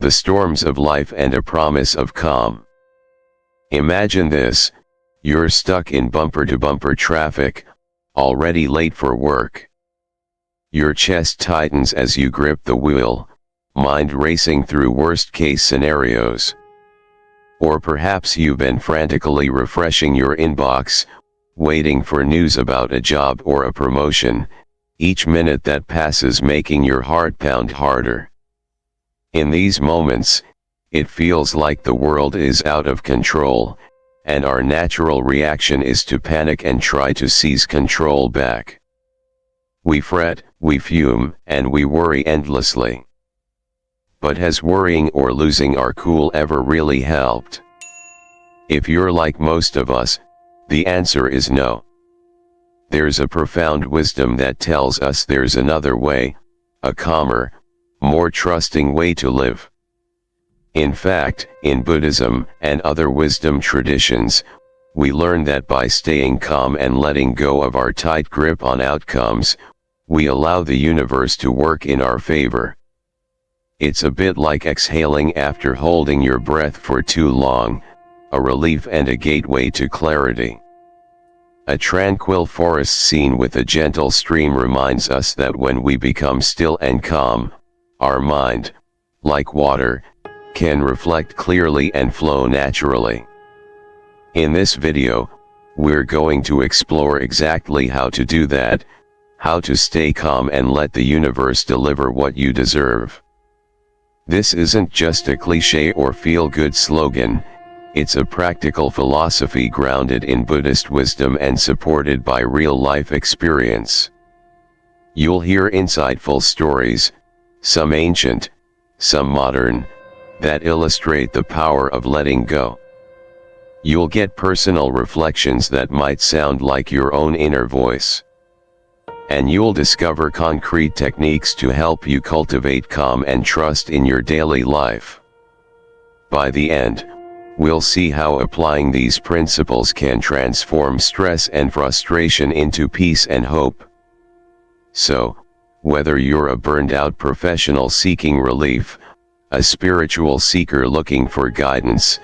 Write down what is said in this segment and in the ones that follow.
the storms of life and a promise of calm. Imagine this: you're stuck in bumper-to-bumper traffic, already late for work. Your chest tightens as you grip the wheel, mind racing through worst-case scenarios. Or perhaps you've been frantically refreshing your inbox, waiting for news about a job or a promotion, each minute that passes making your heart pound harder. In these moments, it feels like the world is out of control, and our natural reaction is to panic and try to seize control back. We fret, we fume, and we worry endlessly. But has worrying or losing our cool ever really helped? If you're like most of us, the answer is no. There's a profound wisdom that tells us there's another way, a calmer, more trusting way to live. In fact, in Buddhism and other wisdom traditions, we learn that by staying calm and letting go of our tight grip on outcomes, we allow the universe to work in our favor. It's a bit like exhaling after holding your breath for too long, a relief and a gateway to clarity. A tranquil forest scene with a gentle stream reminds us that when we become still and calm, our mind, like water, can reflect clearly and flow naturally. In this video, we're going to explore exactly how to do that, how to stay calm and let the universe deliver what you deserve. This isn't just a cliché or feel-good slogan, it's a practical philosophy grounded in Buddhist wisdom and supported by real-life experience. You'll hear insightful stories, some ancient, some modern, that illustrate the power of letting go. You'll get personal reflections that might sound like your own inner voice. And you'll discover concrete techniques to help you cultivate calm and trust in your daily life. By the end, we'll see how applying these principles can transform stress and frustration into peace and hope. So, whether you're a burned-out professional seeking relief, a spiritual seeker looking for guidance,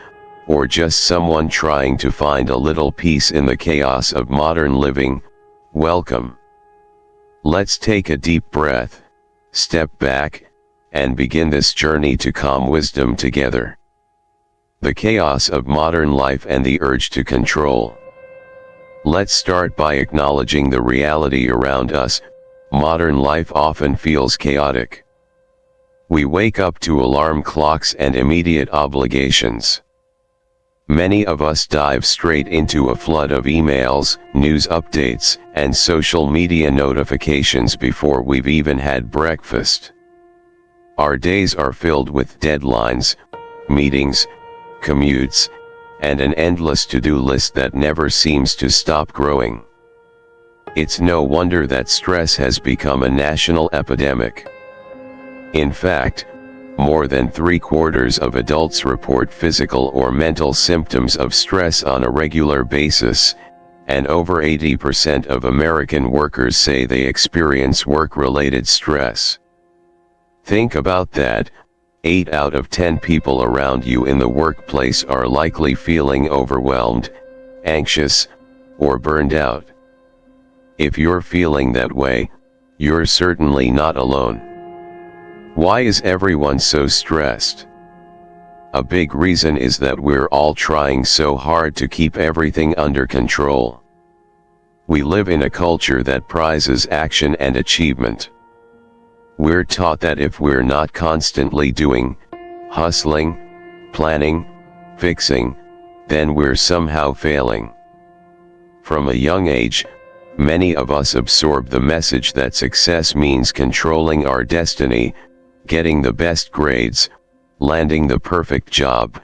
or just someone trying to find a little peace in the chaos of modern living, welcome. Let's take a deep breath, step back, and begin this journey to calm wisdom together. The chaos of modern life and the urge to control. Let's start by acknowledging the reality around us. Modern life often feels chaotic. We wake up to alarm clocks and immediate obligations. Many of us dive straight into a flood of emails, news updates, and social media notifications before we've even had breakfast. Our days are filled with deadlines, meetings, commutes, and an endless to-do list that never seems to stop growing. It's no wonder that stress has become a national epidemic. In fact, more than 3/4 of adults report physical or mental symptoms of stress on a regular basis, and over 80% of American workers say they experience work-related stress. Think about that: 8 out of 10 people around you in the workplace are likely feeling overwhelmed, anxious, or burned out. If you're feeling that way, you're certainly not alone. Why is everyone so stressed? A big reason is that we're all trying so hard to keep everything under control. We live in a culture that prizes action and achievement. We're taught that if we're not constantly doing, hustling, planning, fixing, then we're somehow failing. From a young age, many of us absorb the message that success means controlling our destiny, getting the best grades, landing the perfect job,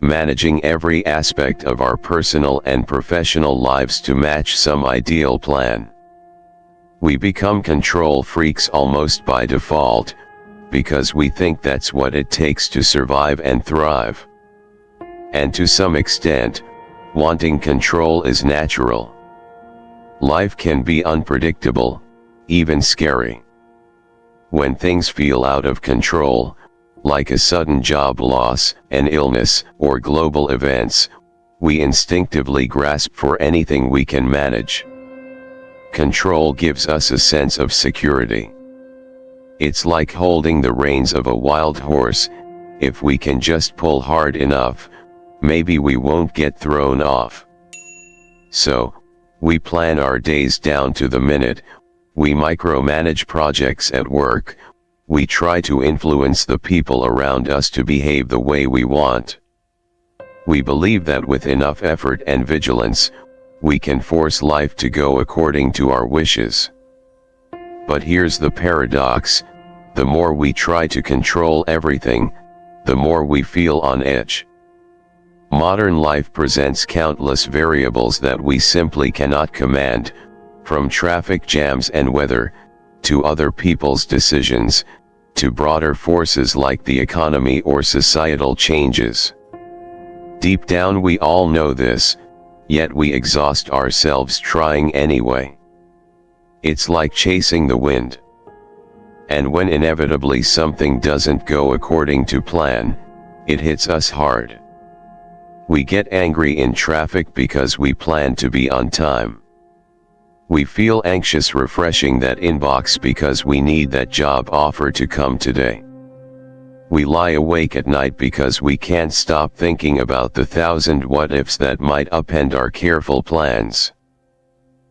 managing every aspect of our personal and professional lives to match some ideal plan. We become control freaks almost by default, because we think that's what it takes to survive and thrive. And to some extent, wanting control is natural. Life can be unpredictable, even scary. When things feel out of control, like a sudden job loss, an illness, or global events, we instinctively grasp for anything we can manage. Control gives us a sense of security. It's like holding the reins of a wild horse. If we can just pull hard enough, maybe we won't get thrown off. So, we plan our days down to the minute, we micromanage projects at work, we try to influence the people around us to behave the way we want. We believe that with enough effort and vigilance, we can force life to go according to our wishes. But here's the paradox: the more we try to control everything, the more we feel on edge. Modern life presents countless variables that we simply cannot command, from traffic jams and weather, to other people's decisions, to broader forces like the economy or societal changes. Deep down we all know this, yet we exhaust ourselves trying anyway. It's like chasing the wind. And when inevitably something doesn't go according to plan, it hits us hard. We get angry in traffic because we plan to be on time. We feel anxious refreshing that inbox because we need that job offer to come today. We lie awake at night because we can't stop thinking about the 1,000 what-ifs that might upend our careful plans.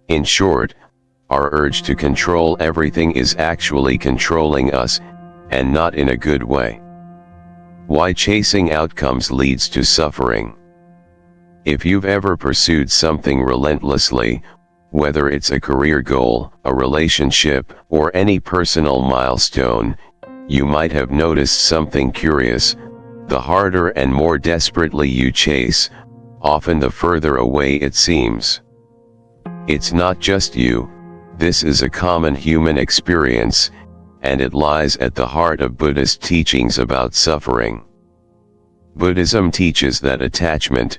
In short, our urge to control everything is actually controlling us, and not in a good way. Why chasing outcomes leads to suffering. If you've ever pursued something relentlessly, whether it's a career goal, a relationship, or any personal milestone, you might have noticed something curious: the harder and more desperately you chase, often the further away it seems. It's not just you, this is a common human experience, and it lies at the heart of Buddhist teachings about suffering. Buddhism teaches that attachment,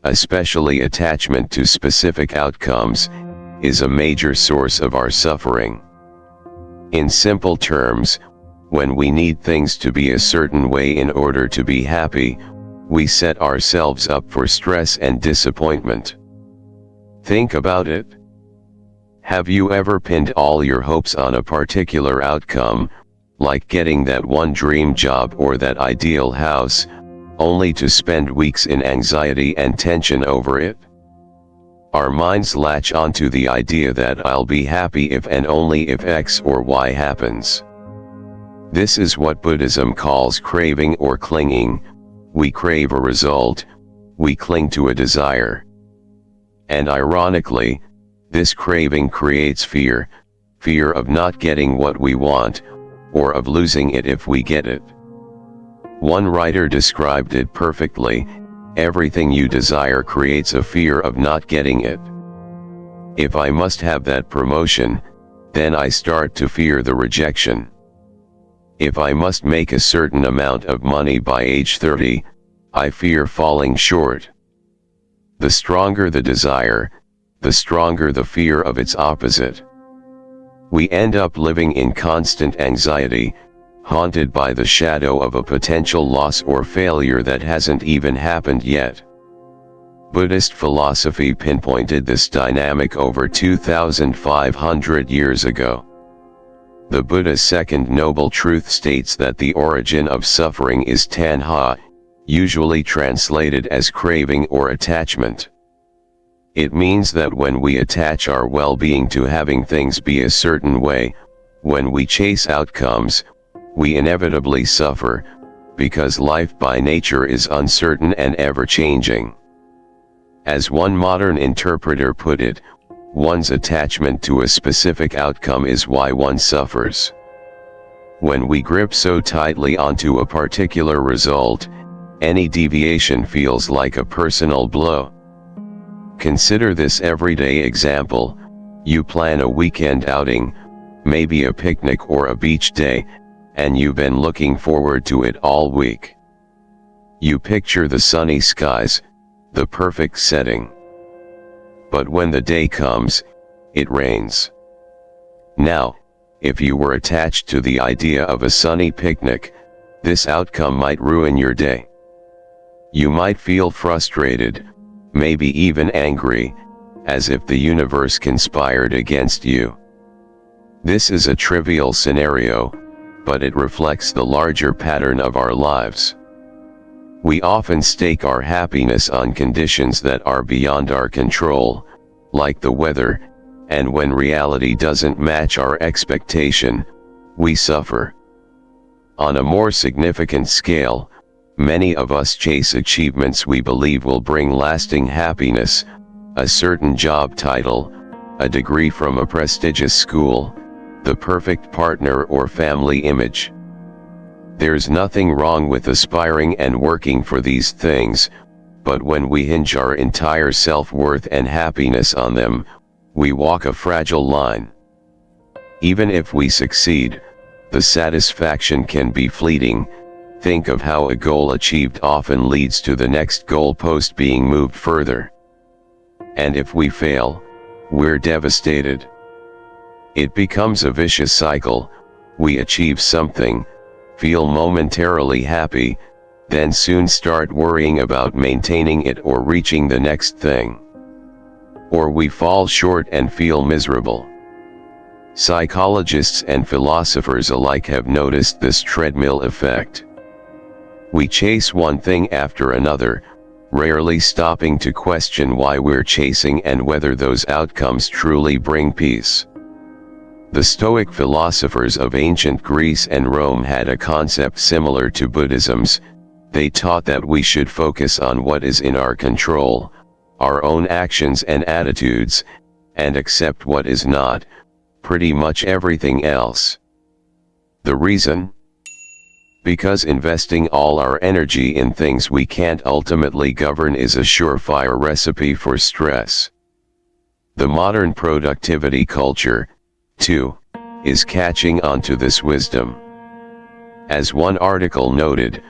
especially attachment to specific outcomes, is a major source of our suffering. In simple terms, when we need things to be a certain way in order to be happy, we set ourselves up for stress and disappointment. Think about it. Have you ever pinned all your hopes on a particular outcome, like getting that one dream job or that ideal house, only to spend weeks in anxiety and tension over it? Our minds latch onto the idea that I'll be happy if and only if X or Y happens. This is what Buddhism calls craving or clinging. We crave a result, we cling to a desire. And ironically, this craving creates fear, fear of not getting what we want, or of losing it if we get it. One writer described it perfectly: everything you desire creates a fear of not getting it. If I must have that promotion, then I start to fear the rejection. If I must make a certain amount of money by age 30, I fear falling short. The stronger the desire, the stronger the fear of its opposite. We end up living in constant anxiety, haunted by the shadow of a potential loss or failure that hasn't even happened yet. Buddhist philosophy pinpointed this dynamic over 2,500 years ago. The Buddha's second noble truth states that the origin of suffering is tanha, usually translated as craving or attachment. It means that when we attach our well-being to having things be a certain way, when we chase outcomes, we inevitably suffer, because life by nature is uncertain and ever-changing. As one modern interpreter put it, one's attachment to a specific outcome is why one suffers. When we grip so tightly onto a particular result, any deviation feels like a personal blow. Consider this everyday example: you plan a weekend outing, maybe a picnic or a beach day, and you've been looking forward to it all week. You picture the sunny skies, the perfect setting. But when the day comes, it rains. Now, if you were attached to the idea of a sunny picnic, this outcome might ruin your day. You might feel frustrated, maybe even angry, as if the universe conspired against you. This is a trivial scenario, but it reflects the larger pattern of our lives. We often stake our happiness on conditions that are beyond our control, like the weather, and when reality doesn't match our expectation, we suffer. On a more significant scale, many of us chase achievements we believe will bring lasting happiness, a certain job title, a degree from a prestigious school, the perfect partner or family image. There's nothing wrong with aspiring and working for these things, but when we hinge our entire self-worth and happiness on them, we walk a fragile line. Even if we succeed, the satisfaction can be fleeting. Think of how a goal achieved often leads to the next goalpost being moved further. And if we fail, we're devastated. It becomes a vicious cycle. We achieve something, feel momentarily happy, then soon start worrying about maintaining it or reaching the next thing. Or we fall short and feel miserable. Psychologists and philosophers alike have noticed this treadmill effect. We chase one thing after another, rarely stopping to question why we're chasing and whether those outcomes truly bring peace. The Stoic philosophers of ancient Greece and Rome had a concept similar to Buddhism's. They taught that we should focus on what is in our control, our own actions and attitudes, and accept what is not, pretty much everything else. The reason? Because investing all our energy in things we can't ultimately govern is a surefire recipe for stress. The modern productivity culture, too, is catching on to this wisdom. As one article noted,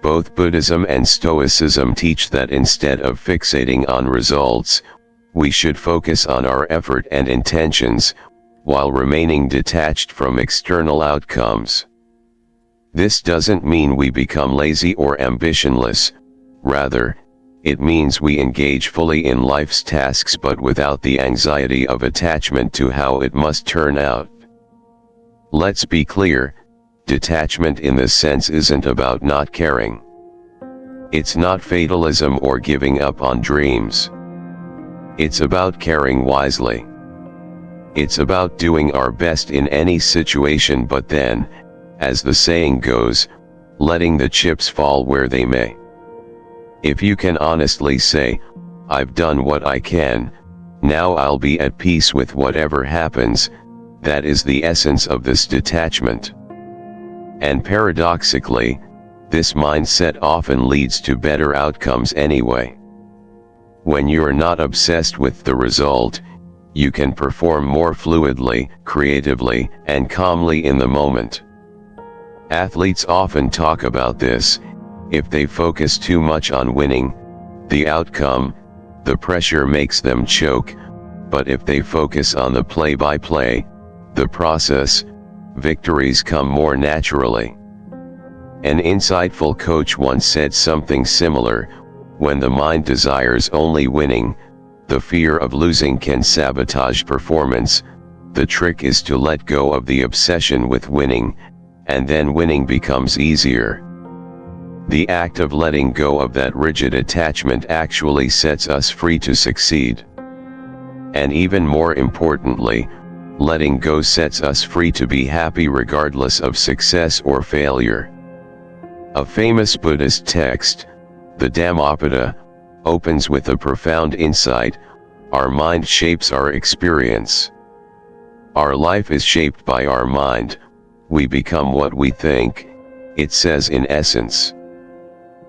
both Buddhism and Stoicism teach that instead of fixating on results, we should focus on our effort and intentions, while remaining detached from external outcomes. This doesn't mean we become lazy or ambitionless, rather, it means we engage fully in life's tasks but without the anxiety of attachment to how it must turn out. Let's be clear, detachment in this sense isn't about not caring. It's not fatalism or giving up on dreams. It's about caring wisely. It's about doing our best in any situation but then, as the saying goes, letting the chips fall where they may. If you can honestly say, I've done what I can, now I'll be at peace with whatever happens, that is the essence of this detachment. And paradoxically, this mindset often leads to better outcomes anyway. When you're not obsessed with the result, you can perform more fluidly, creatively, and calmly in the moment. Athletes often talk about this. If they focus too much on winning, the outcome, the pressure makes them choke, but if they focus on the play-by-play, the process, victories come more naturally. An insightful coach once said something similar: when the mind desires only winning, the fear of losing can sabotage performance. The trick is to let go of the obsession with winning, and then winning becomes easier. The act of letting go of that rigid attachment actually sets us free to succeed. And even more importantly, letting go sets us free to be happy regardless of success or failure. A famous Buddhist text, the Dhammapada, opens with a profound insight: our mind shapes our experience. Our life is shaped by our mind. We become what we think, it says in essence.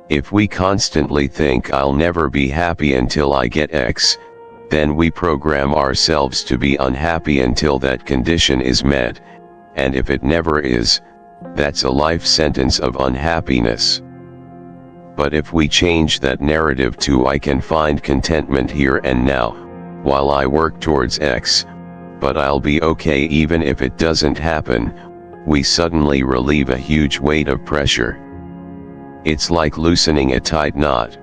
If we constantly think I'll never be happy until I get X, then we program ourselves to be unhappy until that condition is met, and if it never is, that's a life sentence of unhappiness. But if we change that narrative to I can find contentment here and now, while I work towards X, but I'll be okay even if it doesn't happen, we suddenly relieve a huge weight of pressure. It's like loosening a tight knot.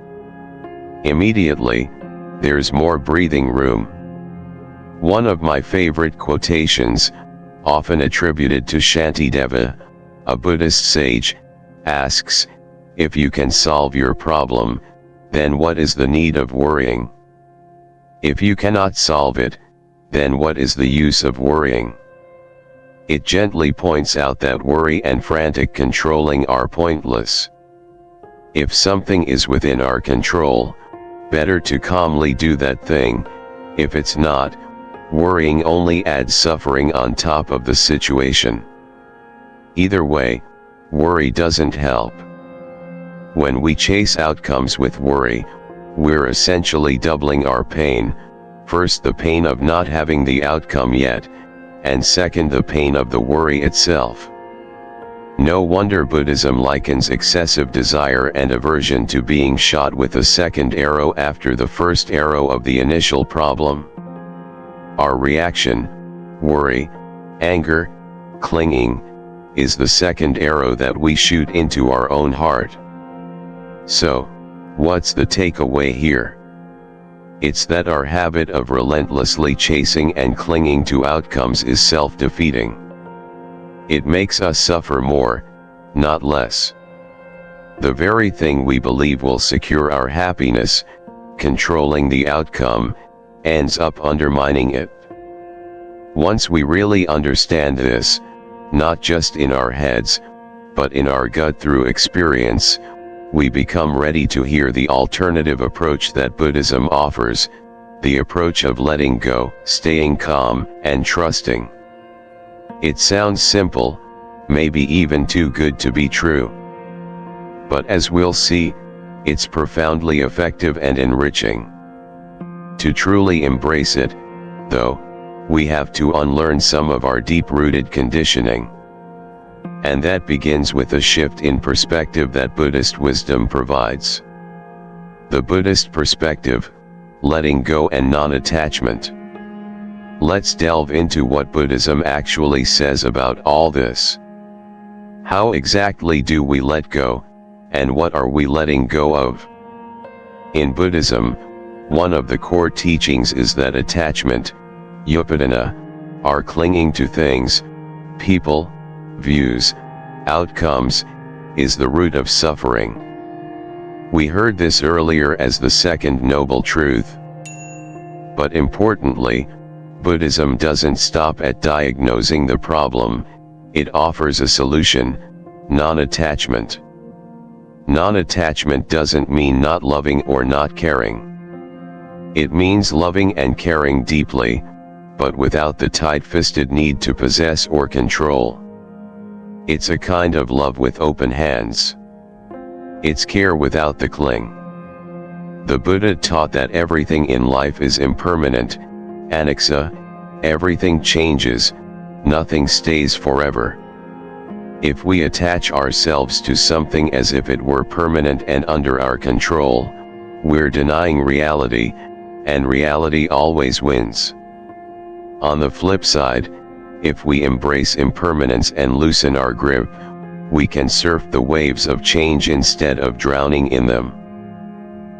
Immediately, there's more breathing room. One of my favorite quotations, often attributed to Shantideva, a Buddhist sage, asks, "If you can solve your problem, then what is the need of worrying? If you cannot solve it, then what is the use of worrying?" It gently points out that worry and frantic controlling are pointless. If something is within our control, better to calmly do that thing. If it's not, worrying only adds suffering on top of the situation. Either way, worry doesn't help. When we chase outcomes with worry, we're essentially doubling our pain, first the pain of not having the outcome yet, and second the pain of the worry itself. No wonder Buddhism likens excessive desire and aversion to being shot with a second arrow after the first arrow of the initial problem. Our reaction, worry, anger, clinging, is the second arrow that we shoot into our own heart. So, what's the takeaway here? It's that our habit of relentlessly chasing and clinging to outcomes is self-defeating. It makes us suffer more, not less. The very thing we believe will secure our happiness, controlling the outcome, ends up undermining it. Once we really understand this, not just in our heads, but in our gut through experience, we become ready to hear the alternative approach that Buddhism offers, the approach of letting go, staying calm, and trusting. It sounds simple, maybe even too good to be true. But as we'll see, it's profoundly effective and enriching. To truly embrace it, though, we have to unlearn some of our deep-rooted conditioning. And that begins with a shift in perspective that Buddhist wisdom provides. The Buddhist perspective, letting go and non-attachment. Let's delve into what Buddhism actually says about all this. How exactly do we let go, and what are we letting go of? In Buddhism, one of the core teachings is that attachment, upadana, our clinging to things, people, views, outcomes, is the root of suffering. We heard this earlier as the second noble truth. But importantly, Buddhism doesn't stop at diagnosing the problem, it offers a solution: non-attachment. Non-attachment doesn't mean not loving or not caring. It means loving and caring deeply, but without the tight-fisted need to possess or control. It's a kind of love with open hands. It's care without the cling. The Buddha taught that everything in life is impermanent, anicca, everything changes, nothing stays forever. If we attach ourselves to something as if it were permanent and under our control, we're denying reality, and reality always wins. On the flip side, if we embrace impermanence and loosen our grip, we can surf the waves of change instead of drowning in them.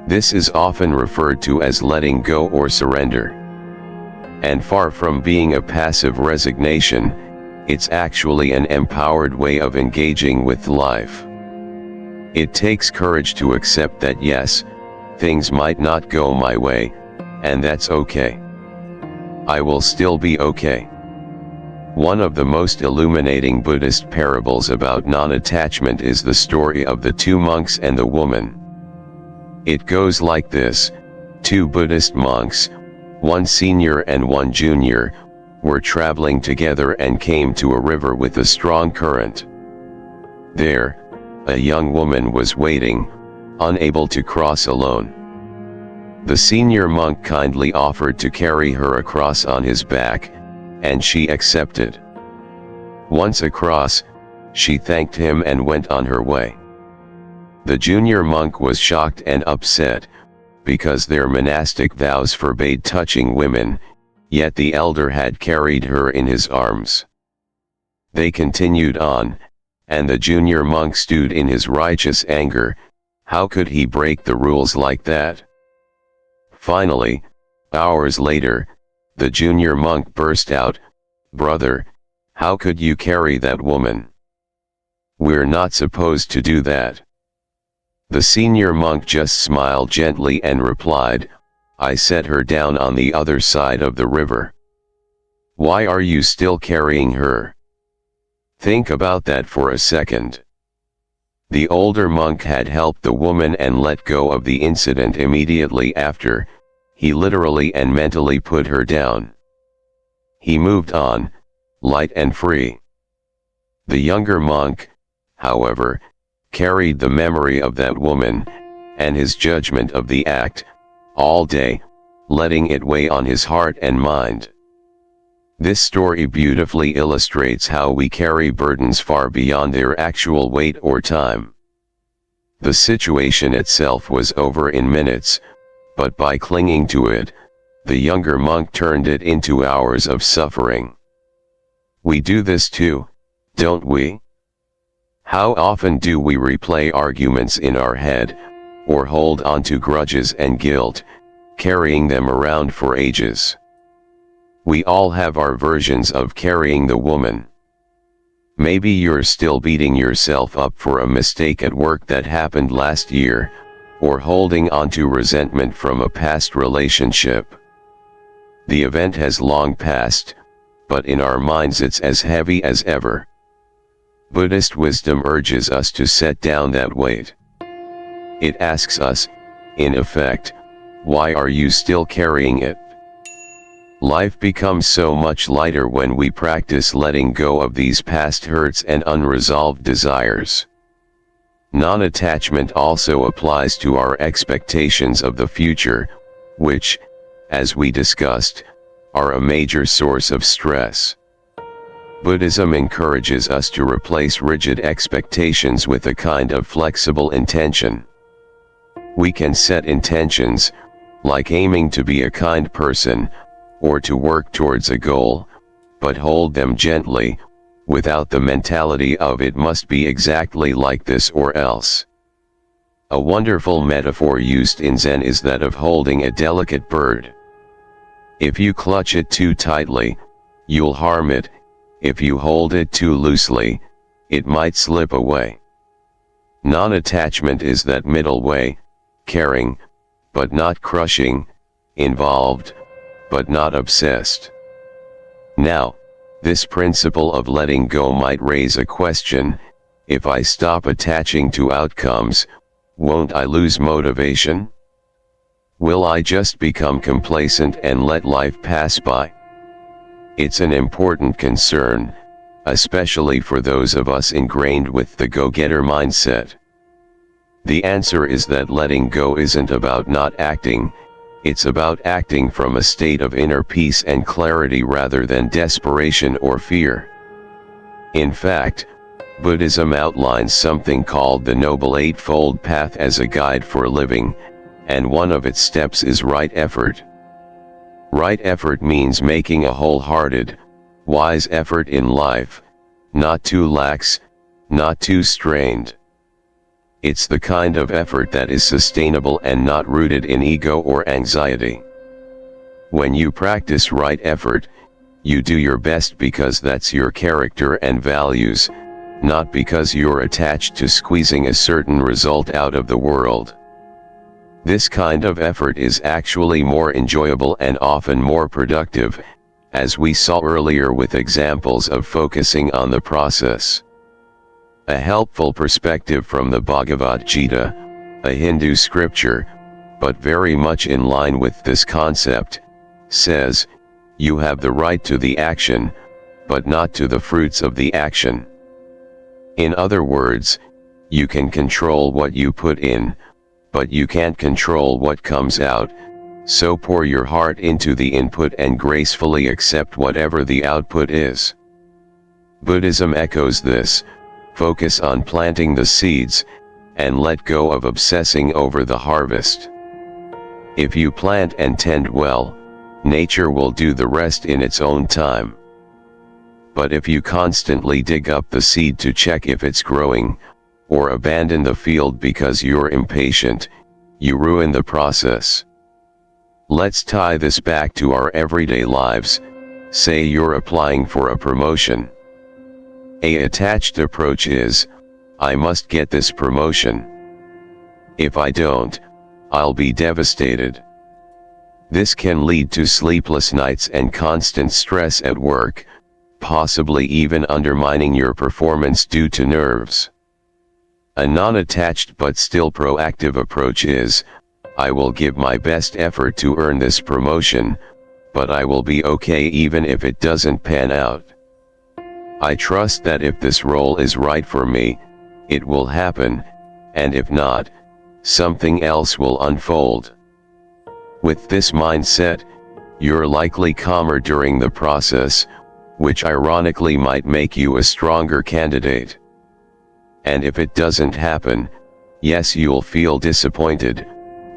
This is often referred to as letting go or surrender. And far from being a passive resignation, it's actually an empowered way of engaging with life. It takes courage to accept that yes, things might not go my way, and that's okay. I will still be okay. One of the most illuminating Buddhist parables about non-attachment is the story of the two monks and the woman. It goes like this: two Buddhist monks, one senior and one junior, were traveling together and came to a river with a strong current. There, a young woman was waiting, unable to cross alone. The senior monk kindly offered to carry her across on his back, and she accepted. Once across, she thanked him and went on her way. The junior monk was shocked and upset, because their monastic vows forbade touching women, yet the elder had carried her in his arms. They continued on, and the junior monk stewed in his righteous anger. How could he break the rules like that? Finally, hours later, the junior monk burst out, "Brother, how could you carry that woman? We're not supposed to do that." The senior monk just smiled gently and replied, "I set her down on the other side of the river. Why are you still carrying her? Think about that for a second." The older monk had helped the woman and let go of the incident immediately after. He literally and mentally put her down. He moved on, light and free. The younger monk, however, carried the memory of that woman, and his judgment of the act, all day, letting it weigh on his heart and mind. This story beautifully illustrates how we carry burdens far beyond their actual weight or time. The situation itself was over in minutes, but by clinging to it, the younger monk turned it into hours of suffering. We do this too, don't we? How often do we replay arguments in our head, or hold on to grudges and guilt, carrying them around for ages? We all have our versions of carrying the woman. Maybe you're still beating yourself up for a mistake at work that happened last year, or holding on to resentment from a past relationship. The event has long passed, but in our minds it's as heavy as ever. Buddhist wisdom urges us to set down that weight. It asks us, in effect, why are you still carrying it? Life becomes so much lighter when we practice letting go of these past hurts and unresolved desires. Non-attachment also applies to our expectations of the future, which, as we discussed, are a major source of stress. Buddhism encourages us to replace rigid expectations with a kind of flexible intention. We can set intentions, like aiming to be a kind person, or to work towards a goal, but hold them gently, without the mentality of it must be exactly like this or else. A wonderful metaphor used in Zen is that of holding a delicate bird. If you clutch it too tightly, you'll harm it. If you hold it too loosely, it might slip away. Non-attachment is that middle way, caring, but not crushing, involved, but not obsessed. Now, this principle of letting go might raise a question: if I stop attaching to outcomes, won't I lose motivation? Will I just become complacent and let life pass by? It's an important concern, especially for those of us ingrained with the go-getter mindset. The answer is that letting go isn't about not acting. It's about acting from a state of inner peace and clarity rather than desperation or fear. In fact, Buddhism outlines something called the Noble Eightfold Path as a guide for living, and one of its steps is right effort. Right effort means making a wholehearted, wise effort in life, not too lax, not too strained. It's the kind of effort that is sustainable and not rooted in ego or anxiety. When you practice right effort, you do your best because that's your character and values, not because you're attached to squeezing a certain result out of the world. This kind of effort is actually more enjoyable and often more productive, as we saw earlier with examples of focusing on the process. A helpful perspective from the Bhagavad Gita, a Hindu scripture, but very much in line with this concept, says, "You have the right to the action, but not to the fruits of the action." In other words, you can control what you put in, but you can't control what comes out, so pour your heart into the input and gracefully accept whatever the output is. Buddhism echoes this: focus on planting the seeds, and let go of obsessing over the harvest. If you plant and tend well, nature will do the rest in its own time. But if you constantly dig up the seed to check if it's growing, or abandon the field because you're impatient, you ruin the process. Let's tie this back to our everyday lives. Say you're applying for a promotion. An attached approach is, I must get this promotion. If I don't, I'll be devastated. This can lead to sleepless nights and constant stress at work, possibly even undermining your performance due to nerves. A non-attached but still proactive approach is, I will give my best effort to earn this promotion, but I will be okay even if it doesn't pan out. I trust that if this role is right for me, it will happen, and if not, something else will unfold. With this mindset, you're likely calmer during the process, which ironically might make you a stronger candidate. And if it doesn't happen, yes, you'll feel disappointed,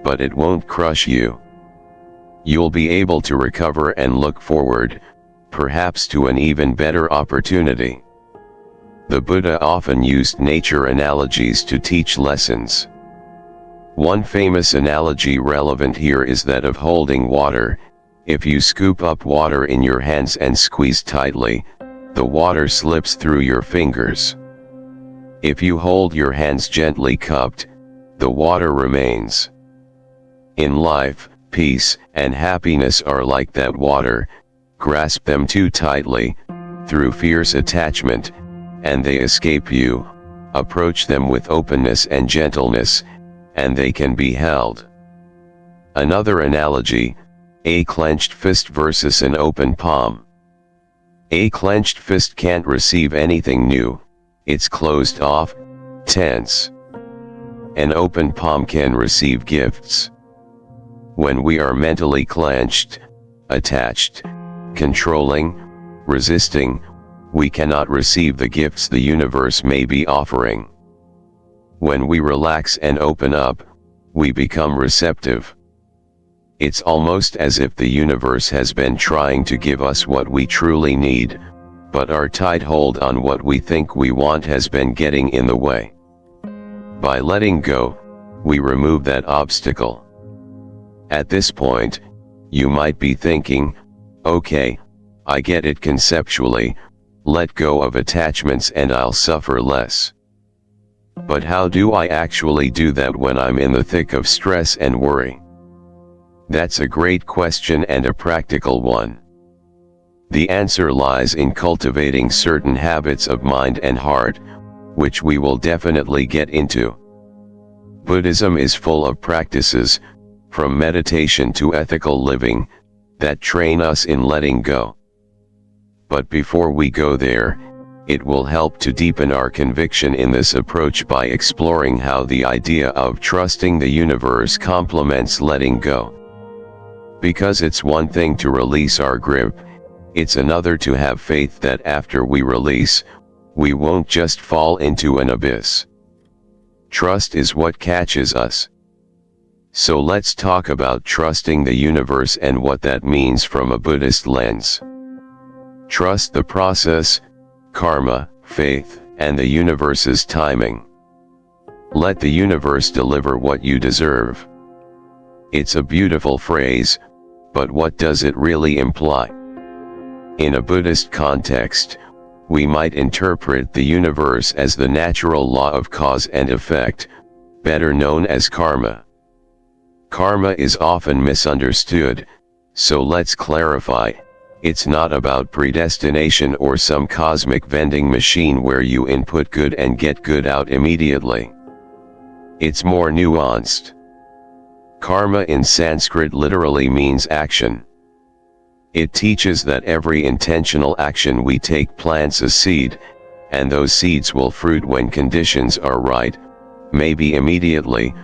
but it won't crush you. You'll be able to recover and look forward, perhaps to an even better opportunity. The Buddha often used nature analogies to teach lessons. One famous analogy relevant here is that of holding water. If you scoop up water in your hands and squeeze tightly, the water slips through your fingers. If you hold your hands gently cupped, the water remains. In life, peace and happiness are like that water. Grasp them too tightly, through fierce attachment, and they escape you. Approach them with openness and gentleness, and they can be held. Another analogy, a clenched fist versus an open palm. A clenched fist can't receive anything new, it's closed off, tense. An open palm can receive gifts. When we are mentally clenched, attached, controlling, resisting, we cannot receive the gifts the universe may be offering. When we relax and open up, we become receptive. It's almost as if the universe has been trying to give us what we truly need, but our tight hold on what we think we want has been getting in the way. By letting go, we remove that obstacle. At this point, you might be thinking, okay, I get it conceptually, let go of attachments and I'll suffer less. But how do I actually do that when I'm in the thick of stress and worry? That's a great question and a practical one. The answer lies in cultivating certain habits of mind and heart, which we will definitely get into. Buddhism is full of practices, from meditation to ethical living, that train us in letting go. But before we go there, it will help to deepen our conviction in this approach by exploring how the idea of trusting the universe complements letting go. Because it's one thing to release our grip, it's another to have faith that after we release, we won't just fall into an abyss. Trust is what catches us. So let's talk about trusting the universe and what that means from a Buddhist lens. Trust the process, karma, faith, and the universe's timing. Let the universe deliver what you deserve. It's a beautiful phrase, but what does it really imply? In a Buddhist context, we might interpret the universe as the natural law of cause and effect, better known as karma. Karma is often misunderstood, so let's clarify. It's not about predestination or some cosmic vending machine where you input good and get good out immediately. It's more nuanced. Karma in Sanskrit literally means action. It teaches that every intentional action we take plants a seed, and those seeds will fruit when conditions are right, maybe immediately,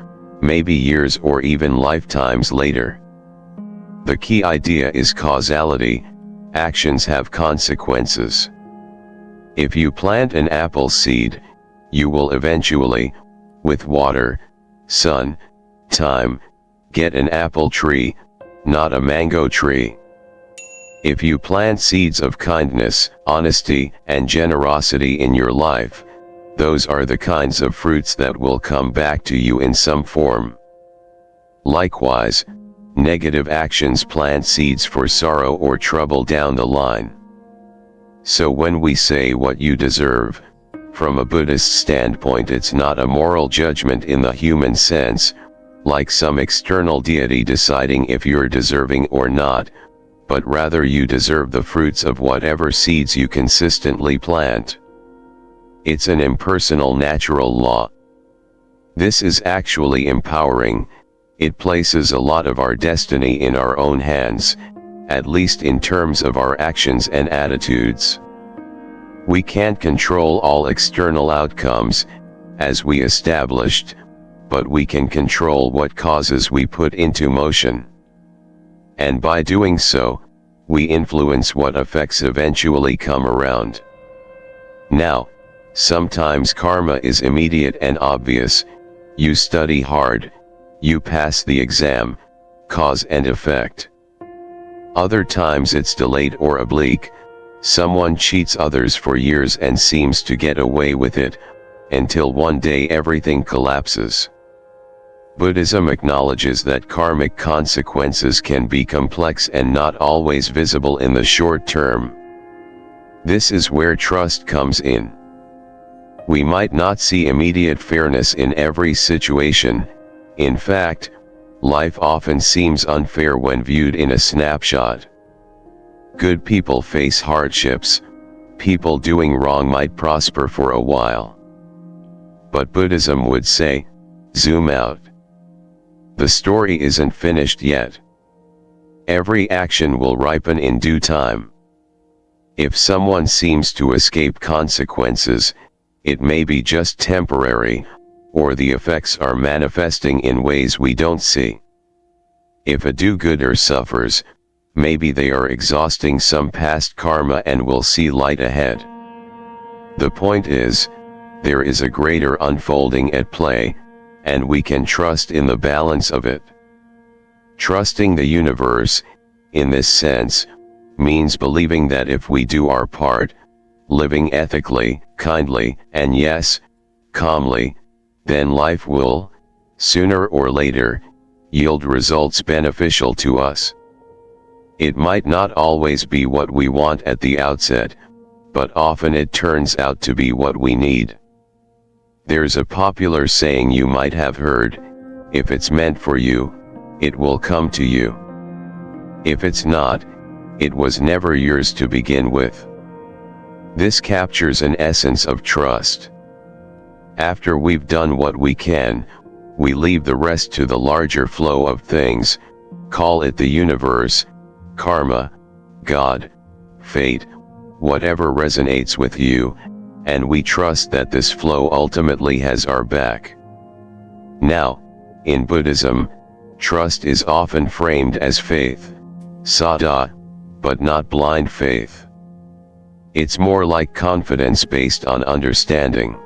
maybe years or even lifetimes later. The key idea is causality. Actions have consequences. If you plant an apple seed, you will eventually, with water, sun, time, get an apple tree, not a mango tree. If you plant seeds of kindness, honesty, and generosity in your life, those are the kinds of fruits that will come back to you in some form. Likewise, negative actions plant seeds for sorrow or trouble down the line. So when we say what you deserve, from a Buddhist standpoint, it's not a moral judgment in the human sense, like some external deity deciding if you're deserving or not, but rather you deserve the fruits of whatever seeds you consistently plant. It's an impersonal natural law. This is actually empowering. It places a lot of our destiny in our own hands, at least in terms of our actions and attitudes. We can't control all external outcomes, as we established, but we can control what causes we put into motion. And by doing so, we influence what effects eventually come around. Now, sometimes karma is immediate and obvious. You study hard, you pass the exam, cause and effect. Other times it's delayed or oblique. Someone cheats others for years and seems to get away with it, until one day everything collapses. Buddhism acknowledges that karmic consequences can be complex and not always visible in the short term. This is where trust comes in. We might not see immediate fairness in every situation. In fact, life often seems unfair when viewed in a snapshot. Good people face hardships. People doing wrong might prosper for a while. But Buddhism would say, zoom out. The story isn't finished yet. Every action will ripen in due time. If someone seems to escape consequences, it may be just temporary, or the effects are manifesting in ways we don't see. If a do-gooder suffers, maybe they are exhausting some past karma and will see light ahead. The point is, there is a greater unfolding at play, and we can trust in the balance of it. Trusting the universe, in this sense, means believing that if we do our part, living ethically, kindly, and yes, calmly, then life will, sooner or later, yield results beneficial to us. It might not always be what we want at the outset, but often it turns out to be what we need. There's a popular saying you might have heard, if it's meant for you, it will come to you. If it's not, it was never yours to begin with. This captures an essence of trust. After we've done what we can, we leave the rest to the larger flow of things, call it the universe, karma, God, fate, whatever resonates with you, and we trust that this flow ultimately has our back. Now, in Buddhism, trust is often framed as faith, saddha, but not blind faith. It's more like confidence based on understanding.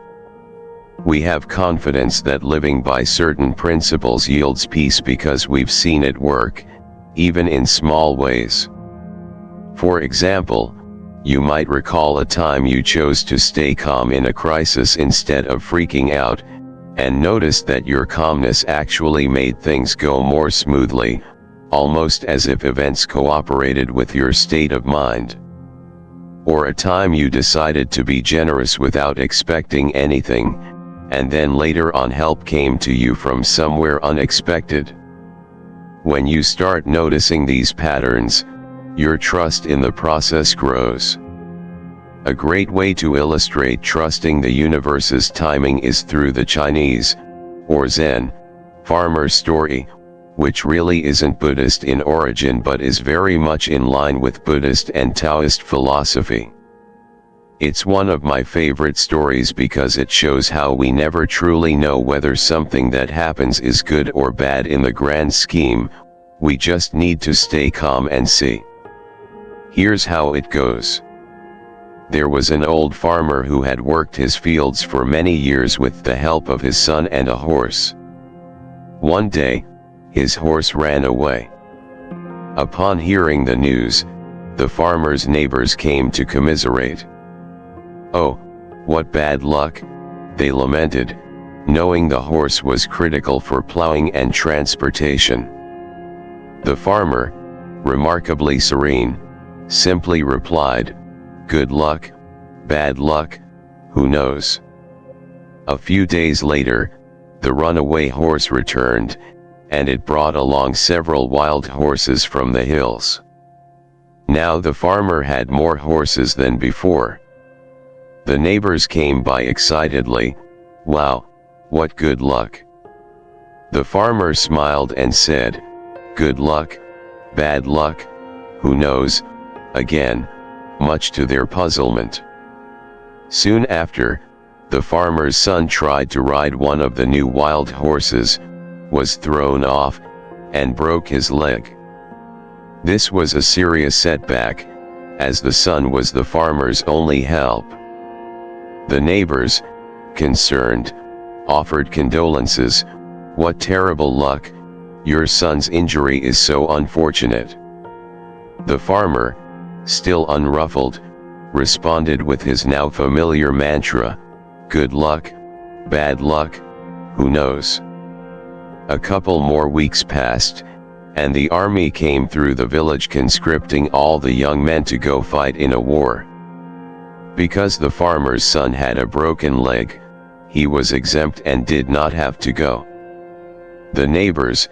We have confidence that living by certain principles yields peace because we've seen it work, even in small ways. For example, you might recall a time you chose to stay calm in a crisis instead of freaking out, and noticed that your calmness actually made things go more smoothly, almost as if events cooperated with your state of mind. Or a time you decided to be generous without expecting anything, and then later on help came to you from somewhere unexpected. When you start noticing these patterns, your trust in the process grows. A great way to illustrate trusting the universe's timing is through the Chinese, or Zen, farmer story, which really isn't Buddhist in origin but is very much in line with Buddhist and Taoist philosophy. It's one of my favorite stories because it shows how we never truly know whether something that happens is good or bad in the grand scheme. We just need to stay calm and see. Here's how it goes. There was an old farmer who had worked his fields for many years with the help of his son and a horse. One day, his horse ran away. Upon hearing the news, the farmer's neighbors came to commiserate. "Oh, what bad luck," they lamented, knowing the horse was critical for plowing and transportation. The farmer, remarkably serene, simply replied, "Good luck, bad luck, who knows?" A few days later, the runaway horse returned, and it brought along several wild horses from the hills. Now the farmer had more horses than before. The neighbors came by excitedly, "Wow, what good luck." The farmer smiled and said, "Good luck, bad luck, who knows?" again, much to their puzzlement. Soon after, the farmer's son tried to ride one of the new wild horses, was thrown off, and broke his leg. This was a serious setback, as the son was the farmer's only help. The neighbors, concerned, offered condolences. "What terrible luck, your son's injury is so unfortunate." The farmer, still unruffled, responded with his now familiar mantra, "Good luck, bad luck, who knows?" A couple more weeks passed, and the army came through the village conscripting all the young men to go fight in a war. Because the farmer's son had a broken leg, he was exempt and did not have to go. The neighbors,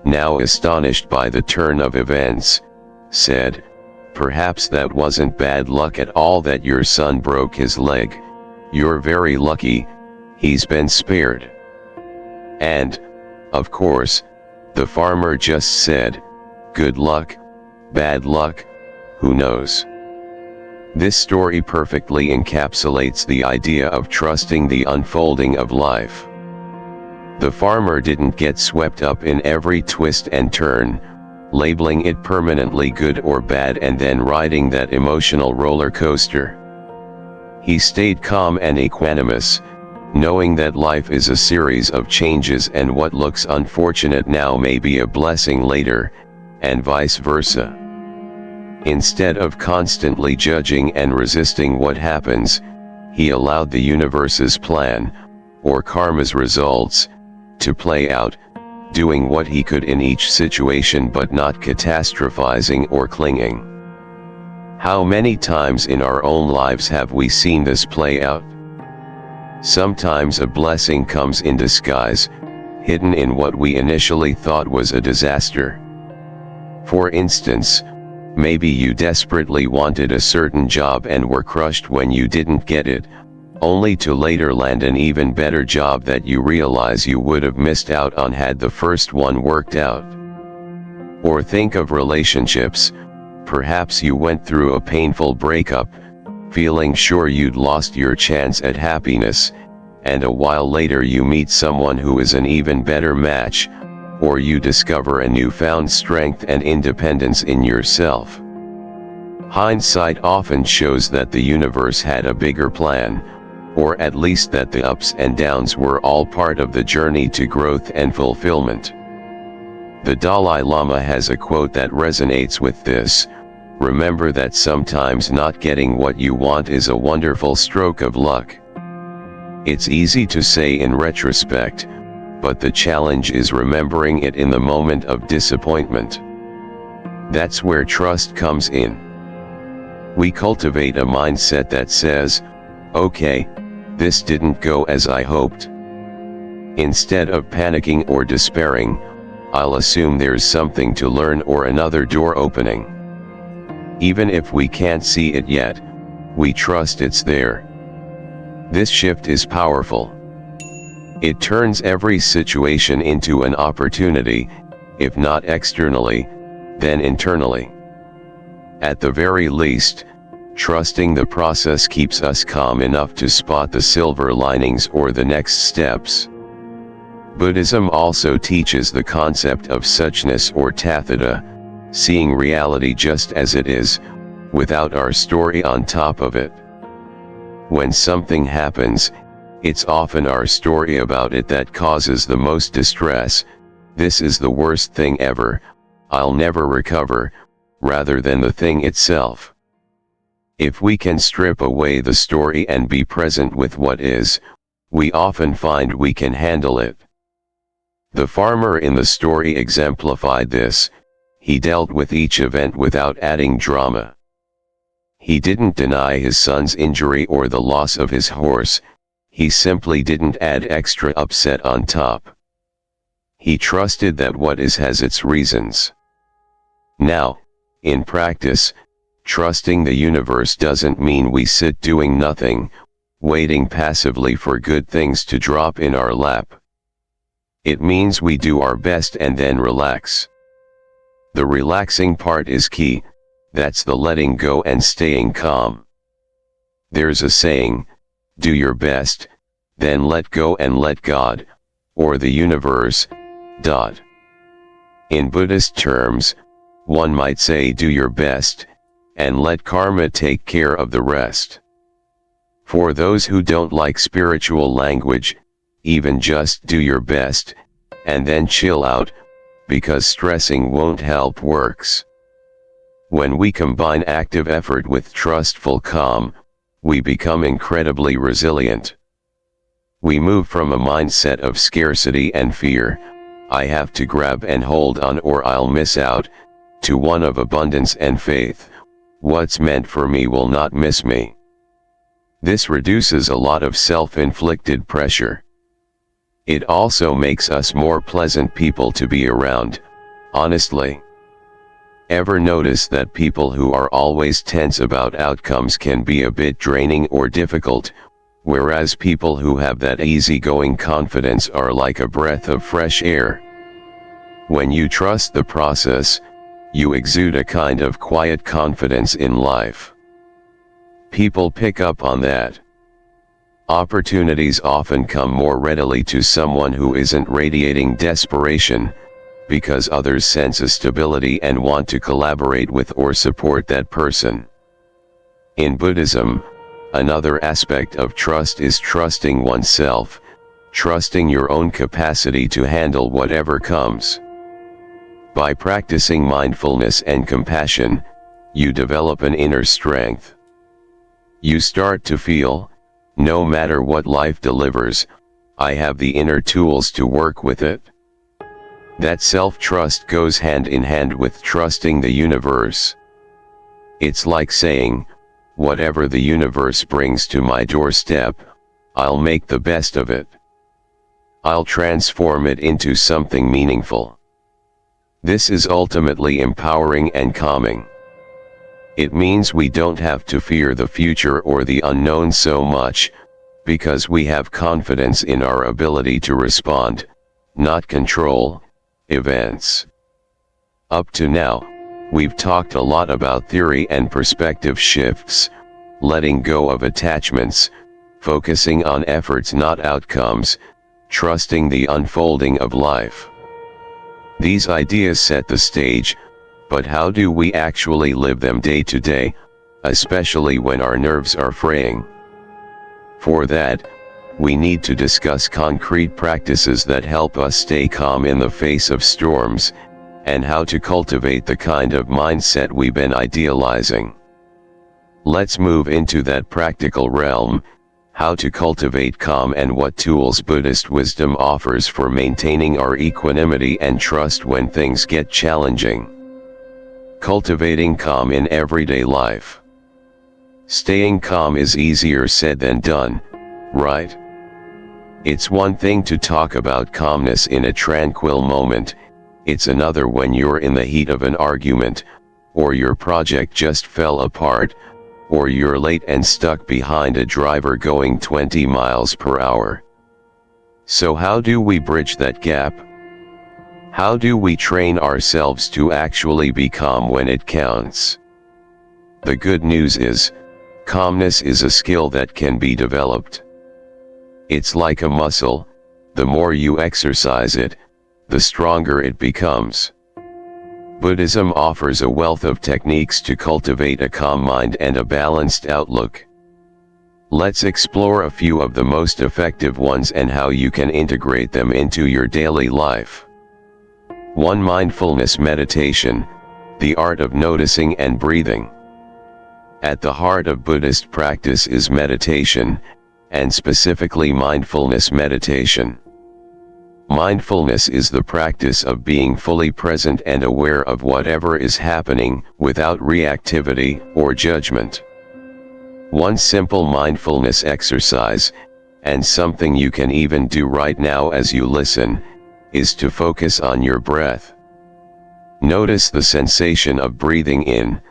now astonished by the turn of events, said, "Perhaps that wasn't bad luck at all that your son broke his leg. You're very lucky, he's been spared." And, of course, the farmer just said, "Good luck, bad luck, who knows?" This story perfectly encapsulates the idea of trusting the unfolding of life. The farmer didn't get swept up in every twist and turn, labeling it permanently good or bad and then riding that emotional roller coaster. He stayed calm and equanimous, knowing that life is a series of changes and what looks unfortunate now may be a blessing later, and vice versa. Instead of constantly judging and resisting what happens, he allowed the universe's plan, or karma's results, to play out, doing what he could in each situation but not catastrophizing or clinging. How many times in our own lives have we seen this play out? Sometimes a blessing comes in disguise, hidden in what we initially thought was a disaster. For instance, maybe you desperately wanted a certain job and were crushed when you didn't get it, only to later land an even better job that you realize you would have missed out on had the first one worked out. Or think of relationships. Perhaps you went through a painful breakup, feeling sure you'd lost your chance at happiness, and a while later you meet someone who is an even better match, or you discover a newfound strength and independence in yourself. Hindsight often shows that the universe had a bigger plan, or at least that the ups and downs were all part of the journey to growth and fulfillment. The Dalai Lama has a quote that resonates with this: "Remember that sometimes not getting what you want is a wonderful stroke of luck." It's easy to say in retrospect, but the challenge is remembering it in the moment of disappointment. That's where trust comes in. We cultivate a mindset that says, "Okay, this didn't go as I hoped." Instead of panicking or despairing, I'll assume there's something to learn or another door opening. Even if we can't see it yet, we trust it's there. This shift is powerful. It turns every situation into an opportunity, if not externally, then internally. At the very least, trusting the process keeps us calm enough to spot the silver linings or the next steps. Buddhism also teaches the concept of suchness or tathata, seeing reality just as it is, without our story on top of it. When something happens, it's often our story about it that causes the most distress. "This is the worst thing ever, I'll never recover," rather than the thing itself. If we can strip away the story and be present with what is, we often find we can handle it. The farmer in the story exemplified this. He dealt with each event without adding drama. He didn't deny his son's injury or the loss of his horse, he simply didn't add extra upset on top. He trusted that what is has its reasons. Now, in practice, trusting the universe doesn't mean we sit doing nothing, waiting passively for good things to drop in our lap. It means we do our best and then relax. The relaxing part is key, that's the letting go and staying calm. There's a saying, do your best, then let go and let God, or the universe, In Buddhist terms, one might say do your best, and let karma take care of the rest. For those who don't like spiritual language, even just do your best, and then chill out, because stressing won't help works. When we combine active effort with trustful calm, we become incredibly resilient. We move from a mindset of scarcity and fear, I have to grab and hold on or I'll miss out, to one of abundance and faith, what's meant for me will not miss me. This reduces a lot of self-inflicted pressure. It also makes us more pleasant people to be around, honestly. Ever notice that people who are always tense about outcomes can be a bit draining or difficult, whereas people who have that easygoing confidence are like a breath of fresh air? When you trust the process, you exude a kind of quiet confidence in life. People pick up on that. Opportunities often come more readily to someone who isn't radiating desperation, because others sense a stability and want to collaborate with or support that person. In Buddhism, another aspect of trust is trusting oneself, trusting your own capacity to handle whatever comes. By practicing mindfulness and compassion, you develop an inner strength. You start to feel, no matter what life delivers, I have the inner tools to work with it. That self-trust goes hand in hand with trusting the universe. It's like saying, whatever the universe brings to my doorstep, I'll make the best of it. I'll transform it into something meaningful. This is ultimately empowering and calming. It means we don't have to fear the future or the unknown so much, because we have confidence in our ability to respond, not control, events. Up to now, we've talked a lot about theory and perspective shifts, letting go of attachments, focusing on efforts not outcomes, trusting the unfolding of life. These ideas set the stage, but how do we actually live them day to day, especially when our nerves are fraying? For that, we need to discuss concrete practices that help us stay calm in the face of storms, and how to cultivate the kind of mindset we've been idealizing. Let's move into that practical realm, how to cultivate calm and what tools Buddhist wisdom offers for maintaining our equanimity and trust when things get challenging. Cultivating calm in everyday life. Staying calm is easier said than done, right? It's one thing to talk about calmness in a tranquil moment, it's another when you're in the heat of an argument, or your project just fell apart, or you're late and stuck behind a driver going 20 miles per hour. So how do we bridge that gap? How do we train ourselves to actually be calm when it counts? The good news is, calmness is a skill that can be developed. It's like a muscle, the more you exercise it, the stronger it becomes. Buddhism offers a wealth of techniques to cultivate a calm mind and a balanced outlook. Let's explore a few of the most effective ones and how you can integrate them into your daily life. 1. Mindfulness meditation. the art of noticing and breathing. At the heart of Buddhist practice is meditation, and specifically mindfulness meditation. Mindfulness is the practice of being fully present and aware of whatever is happening, without reactivity or judgment. One simple mindfulness exercise, and something you can even do right now as you listen, is to focus on your breath. Notice the sensation of breathing in,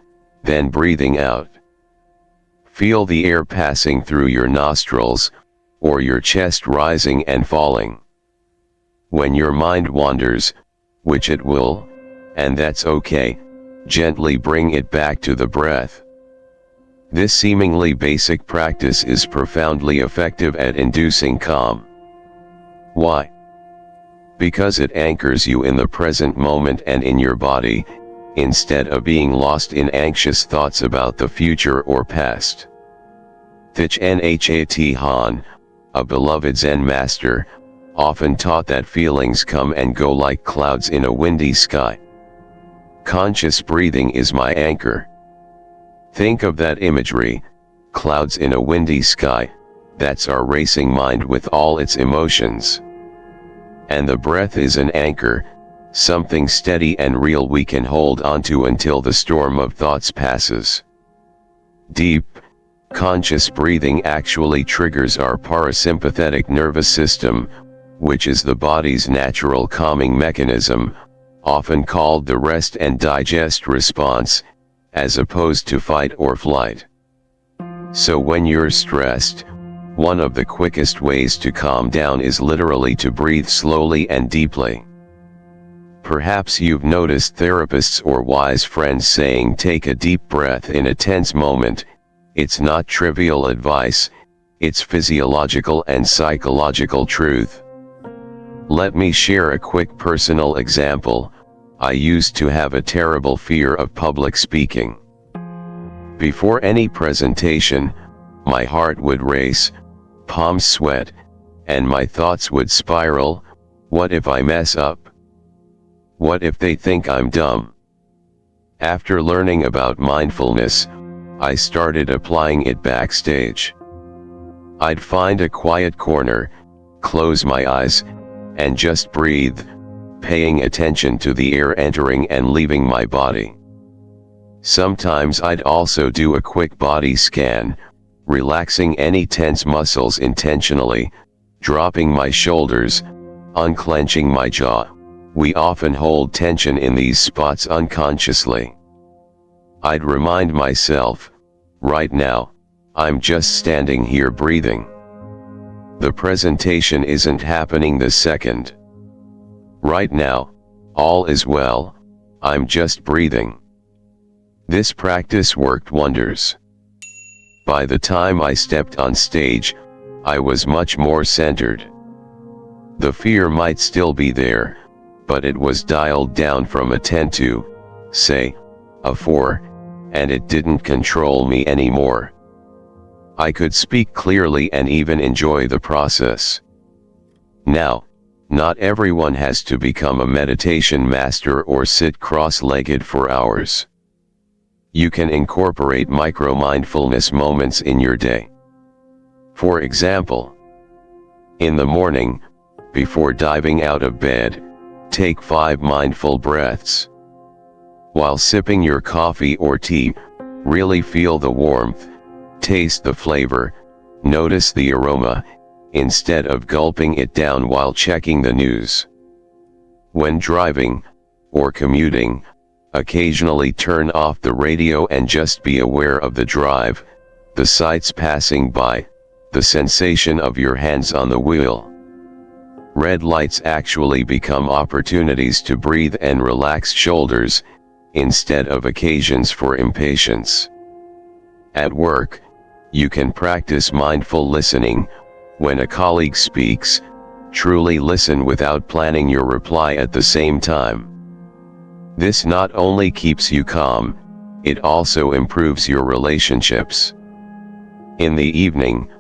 then breathing out. Feel the air passing through your nostrils, or your chest rising and falling. When your mind wanders, which it will, and that's okay, gently bring it back to the breath. This seemingly basic practice is profoundly effective at inducing calm. Why? Because it anchors you in the present moment and in your body, instead of being lost in anxious thoughts about the future or past. Thich Nhat Hanh, a beloved Zen master, often taught that feelings come and go like clouds in a windy sky. Conscious breathing is my anchor. Think of that imagery, clouds in a windy sky, that's our racing mind with all its emotions. And the breath is an anchor, something steady and real we can hold onto until the storm of thoughts passes. Deep, conscious breathing actually triggers our parasympathetic nervous system, which is the body's natural calming mechanism, often called the rest and digest response, as opposed to fight or flight. So when you're stressed, one of the quickest ways to calm down is literally to breathe slowly and deeply. Perhaps you've noticed therapists or wise friends saying take a deep breath in a tense moment. It's not trivial advice, it's physiological and psychological truth. Let me share a quick personal example. I used to have a terrible fear of public speaking. Before any presentation, my heart would race, palms sweat, and my thoughts would spiral. What if I mess up? What if they think I'm dumb? After learning about mindfulness, I started applying it backstage. I'd find a quiet corner, close my eyes, and just breathe, paying attention to the air entering and leaving my body. Sometimes I'd also do a quick body scan, relaxing any tense muscles intentionally, dropping my shoulders, unclenching my jaw. We often hold tension in these spots unconsciously. I'd remind myself, right now, I'm just standing here breathing. The presentation isn't happening this second. Right now, all is well, I'm just breathing. This practice worked wonders. By the time I stepped on stage, I was much more centered. The fear might still be there, but it was dialed down from a 10 to, say, a 4, and it didn't control me anymore. I could speak clearly and even enjoy the process. Now, not everyone has to become a meditation master or sit cross-legged for hours. You can incorporate micro-mindfulness moments in your day. For example, in the morning, before diving out of bed, take 5 mindful breaths. While sipping your coffee or tea, really feel the warmth, taste the flavor, notice the aroma, instead of gulping it down while checking the news. When driving, or commuting, occasionally turn off the radio and just be aware of the drive, the sights passing by, the sensation of your hands on the wheel. Red lights actually become opportunities to breathe and relax shoulders, instead of occasions for impatience. At work, you can practice mindful listening. When a colleague speaks, truly listen without planning your reply at the same time. This not only keeps you calm, it also improves your relationships. In the evening,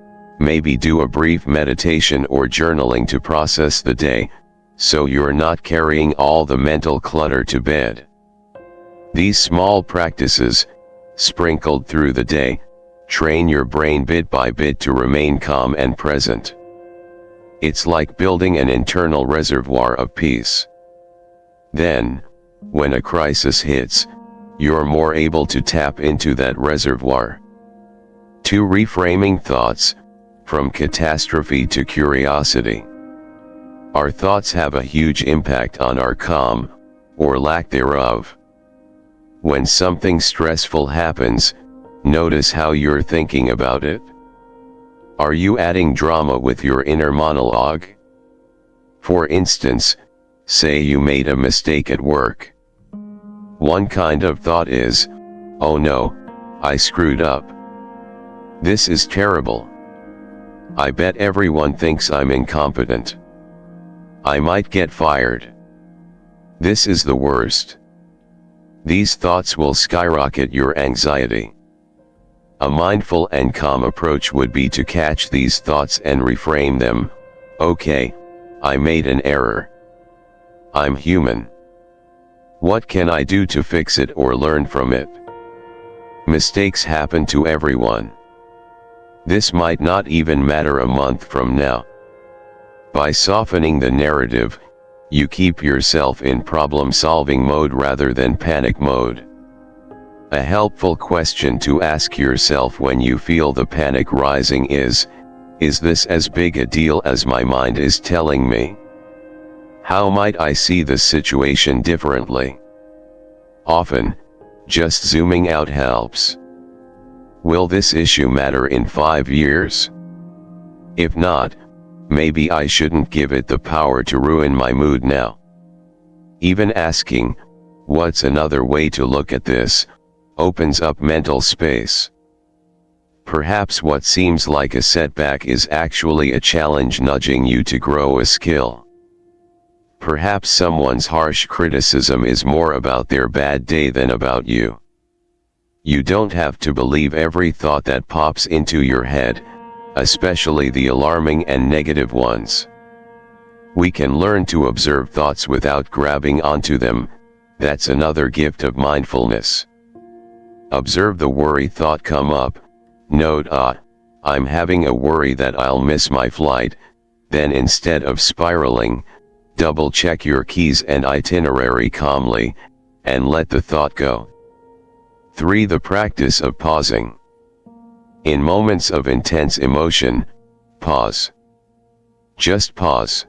maybe do a brief meditation or journaling to process the day, so you're not carrying all the mental clutter to bed. These small practices, sprinkled through the day, train your brain bit by bit to remain calm and present. It's like building an internal reservoir of peace. Then, when a crisis hits, you're more able to tap into that reservoir. 2. Reframing thoughts, from catastrophe to curiosity. Our thoughts have a huge impact on our calm, or lack thereof. When something stressful happens, notice how you're thinking about it. Are you adding drama with your inner monologue? For instance, say you made a mistake at work. One kind of thought is, "Oh no, I screwed up. This is terrible. I bet everyone thinks I'm incompetent. I might get fired. This is the worst." These thoughts will skyrocket your anxiety. A mindful and calm approach would be to catch these thoughts and reframe them. Okay, I made an error. I'm human. What can I do to fix it or learn from it? Mistakes happen to everyone. This might not even matter a month from now. By softening the narrative, you keep yourself in problem-solving mode rather than panic mode. A helpful question to ask yourself when you feel the panic rising is this as big a deal as my mind is telling me? How might I see the situation differently? Often, just zooming out helps. Will this issue matter in 5 years? If not, maybe I shouldn't give it the power to ruin my mood now. Even asking, "What's another way to look at this?" opens up mental space. Perhaps what seems like a setback is actually a challenge nudging you to grow a skill. Perhaps someone's harsh criticism is more about their bad day than about you. You don't have to believe every thought that pops into your head, especially the alarming and negative ones. We can learn to observe thoughts without grabbing onto them. That's another gift of mindfulness. Observe the worry thought come up. Note, I'm having a worry that I'll miss my flight. Then instead of spiraling, double check your keys and itinerary calmly, and let the thought go. 3. The practice of pausing. In moments of intense emotion, pause. Just pause.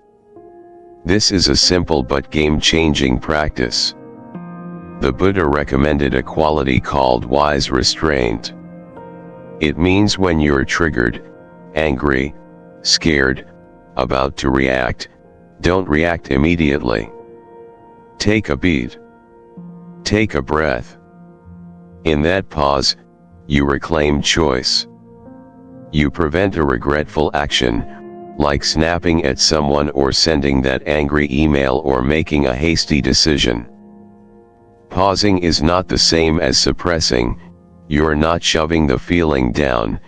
This is a simple but game-changing practice. The Buddha recommended a quality called wise restraint. It means when you're triggered, angry, scared, about to react, don't react immediately. Take a beat. Take a breath. In that pause, you reclaim choice. You prevent a regretful action, like snapping at someone or sending that angry email or making a hasty decision. Pausing is not the same as suppressing. You're not shoving the feeling down,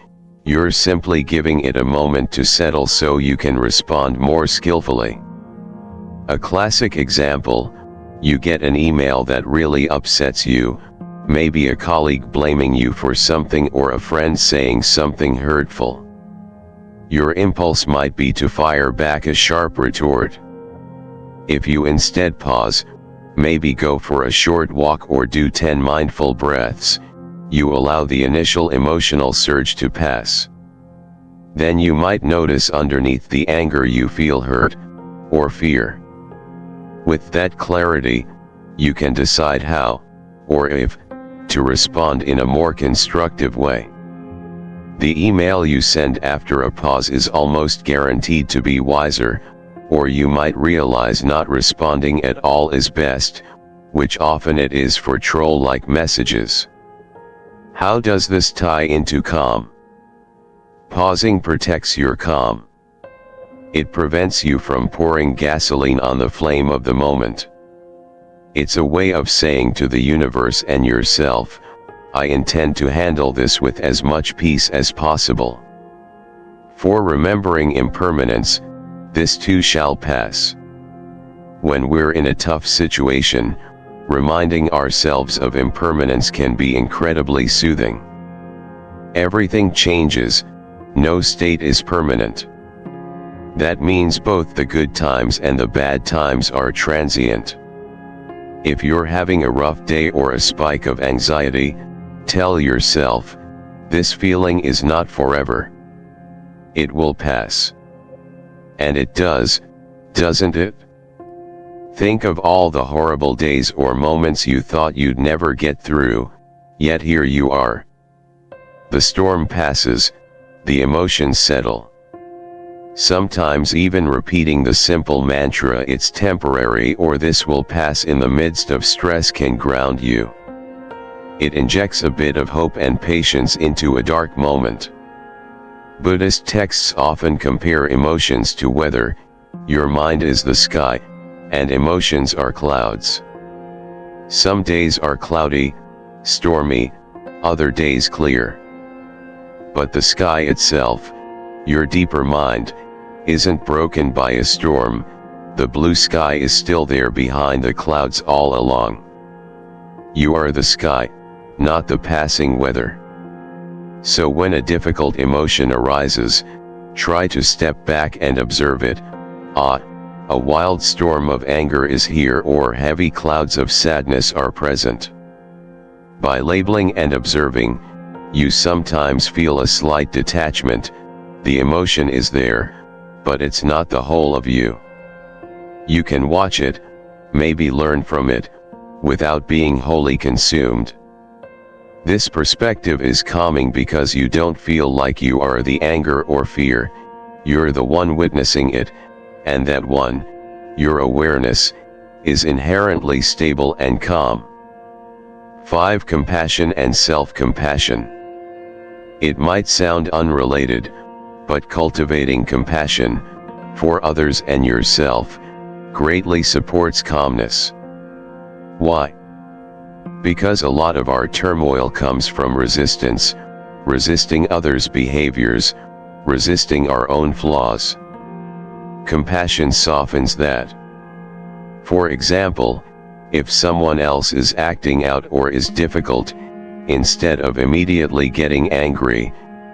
you're simply giving it a moment to settle so you can respond more skillfully. A classic example, you get an email that really upsets you, maybe a colleague blaming you for something or a friend saying something hurtful. Your impulse might be to fire back a sharp retort. If you instead pause, maybe go for a short walk or do 10 mindful breaths, you allow the initial emotional surge to pass. Then you might notice underneath the anger you feel hurt, or fear. With that clarity, you can decide how, or if, to respond in a more constructive way. The email you send after a pause is almost guaranteed to be wiser, or you might realize not responding at all is best, which often it is for troll-like messages. How does this tie into calm? Pausing protects your calm. It prevents you from pouring gasoline on the flame of the moment. It's a way of saying to the universe and yourself, I intend to handle this with as much peace as possible. For remembering impermanence, this too shall pass. When we're in a tough situation, reminding ourselves of impermanence can be incredibly soothing. Everything changes, no state is permanent. That means both the good times and the bad times are transient. If you're having a rough day or a spike of anxiety, tell yourself, this feeling is not forever. It will pass. And it does, doesn't it? Think of all the horrible days or moments you thought you'd never get through, yet here you are. The storm passes, the emotions settle. Sometimes even repeating the simple mantra "it's temporary" or "this will pass" in the midst of stress can ground you. It injects a bit of hope and patience into a dark moment. Buddhist texts often compare emotions to weather. Your mind is the sky, and emotions are clouds. Some days are cloudy, stormy, other days clear. But the sky itself, your deeper mind, isn't broken by a storm. The blue sky is still there behind the clouds all along. You are the sky, not the passing weather. So when a difficult emotion arises, try to step back and observe it. A wild storm of anger is here, or heavy clouds of sadness are present. By labeling and observing, you sometimes feel a slight detachment. The emotion is there, but it's not the whole of you. You can watch it, maybe learn from it, without being wholly consumed. This perspective is calming because you don't feel like you are the anger or fear, you're the one witnessing it, and that one, your awareness, is inherently stable and calm. 5. Compassion and self-compassion. It might sound unrelated, but cultivating compassion, for others and yourself, greatly supports calmness. Why? Because a lot of our turmoil comes from resistance, resisting others' behaviors, resisting our own flaws. Compassion softens that. For example, if someone else is acting out or is difficult, instead of immediately getting angry,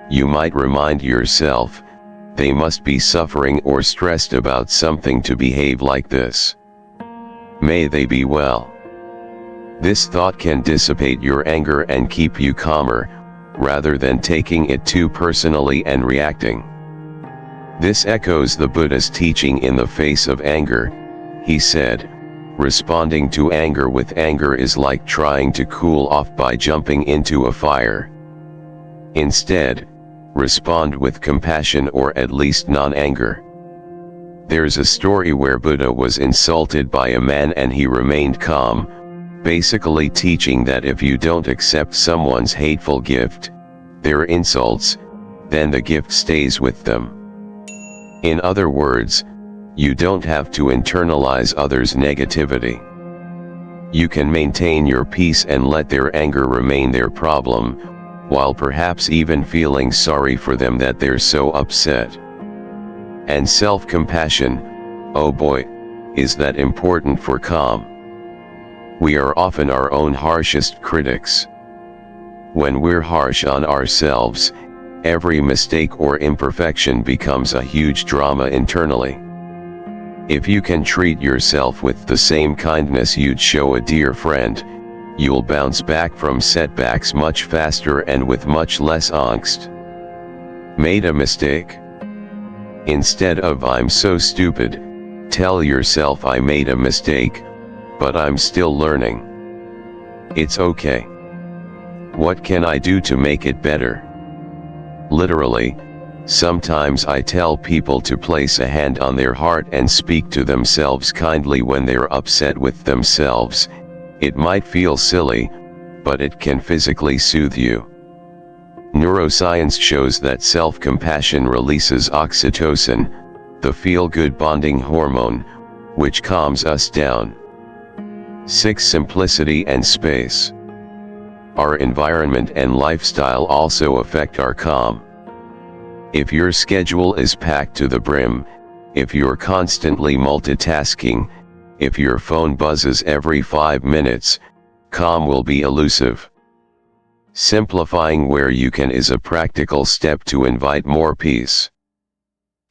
you might remind yourself, they must be suffering or stressed about something to behave like this. May they be well. This thought can dissipate your anger and keep you calmer, rather than taking it too personally and reacting. This echoes the Buddha's teaching in the face of anger. He said, responding to anger with anger is like trying to cool off by jumping into a fire. Instead, respond with compassion, or at least non-anger. There's a story where Buddha was insulted by a man and he remained calm, basically teaching that if you don't accept someone's hateful gift, their insults, then the gift stays with them. In other words, you don't have to internalize others' negativity. You can maintain your peace and let their anger remain their problem, while perhaps even feeling sorry for them that they're so upset. And self-compassion, oh boy, is that important for calm. We are often our own harshest critics. When we're harsh on ourselves, every mistake or imperfection becomes a huge drama internally. If you can treat yourself with the same kindness you'd show a dear friend, you'll bounce back from setbacks much faster and with much less angst. Made a mistake? Instead of "I'm so stupid," tell yourself "I made a mistake, but I'm still learning. It's okay. What can I do to make it better?" Literally, sometimes I tell people to place a hand on their heart and speak to themselves kindly when they're upset with themselves. It might feel silly, but it can physically soothe you. Neuroscience shows that self-compassion releases oxytocin, the feel-good bonding hormone, which calms us down. 6. Simplicity and space. Our environment and lifestyle also affect our calm. If your schedule is packed to the brim, if you're constantly multitasking, If your phone buzzes every 5 minutes, calm will be elusive. Simplifying where you can is a practical step to invite more peace.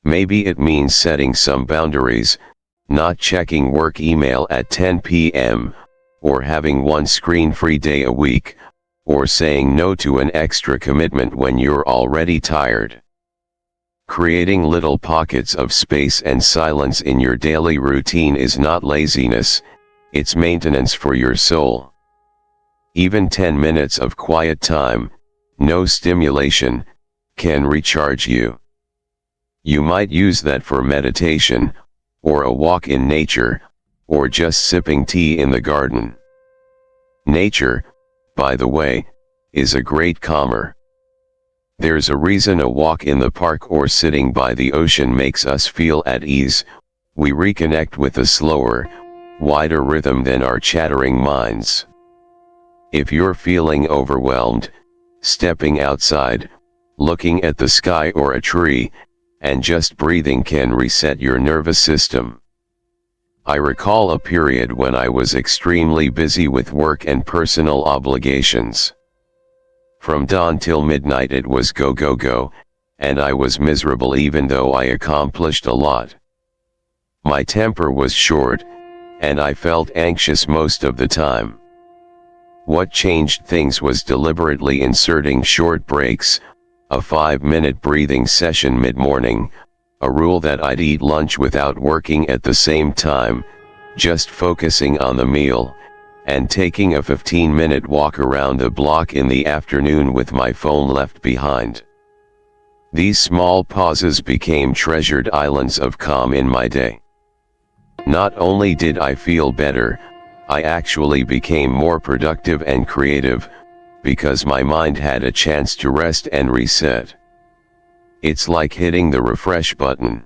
Maybe it means setting some boundaries, not checking work email at 10 p.m., or having one screen-free day a week, or saying no to an extra commitment when you're already tired. Creating little pockets of space and silence in your daily routine is not laziness, it's maintenance for your soul. Even 10 minutes of quiet time, no stimulation, can recharge you. You might use that for meditation, or a walk in nature, or just sipping tea in the garden. Nature, by the way, is a great calmer. There's a reason a walk in the park or sitting by the ocean makes us feel at ease. We reconnect with a slower, wider rhythm than our chattering minds. If you're feeling overwhelmed, stepping outside, looking at the sky or a tree, and just breathing can reset your nervous system. I recall a period when I was extremely busy with work and personal obligations. From dawn till midnight it was go go go, and I was miserable even though I accomplished a lot. My temper was short, and I felt anxious most of the time. What changed things was deliberately inserting short breaks, a 5-minute breathing session mid-morning, a rule that I'd eat lunch without working at the same time, just focusing on the meal, and taking a 15-minute walk around the block in the afternoon with my phone left behind. These small pauses became treasured islands of calm in my day. Not only did I feel better, I actually became more productive and creative, because my mind had a chance to rest and reset. It's like hitting the refresh button.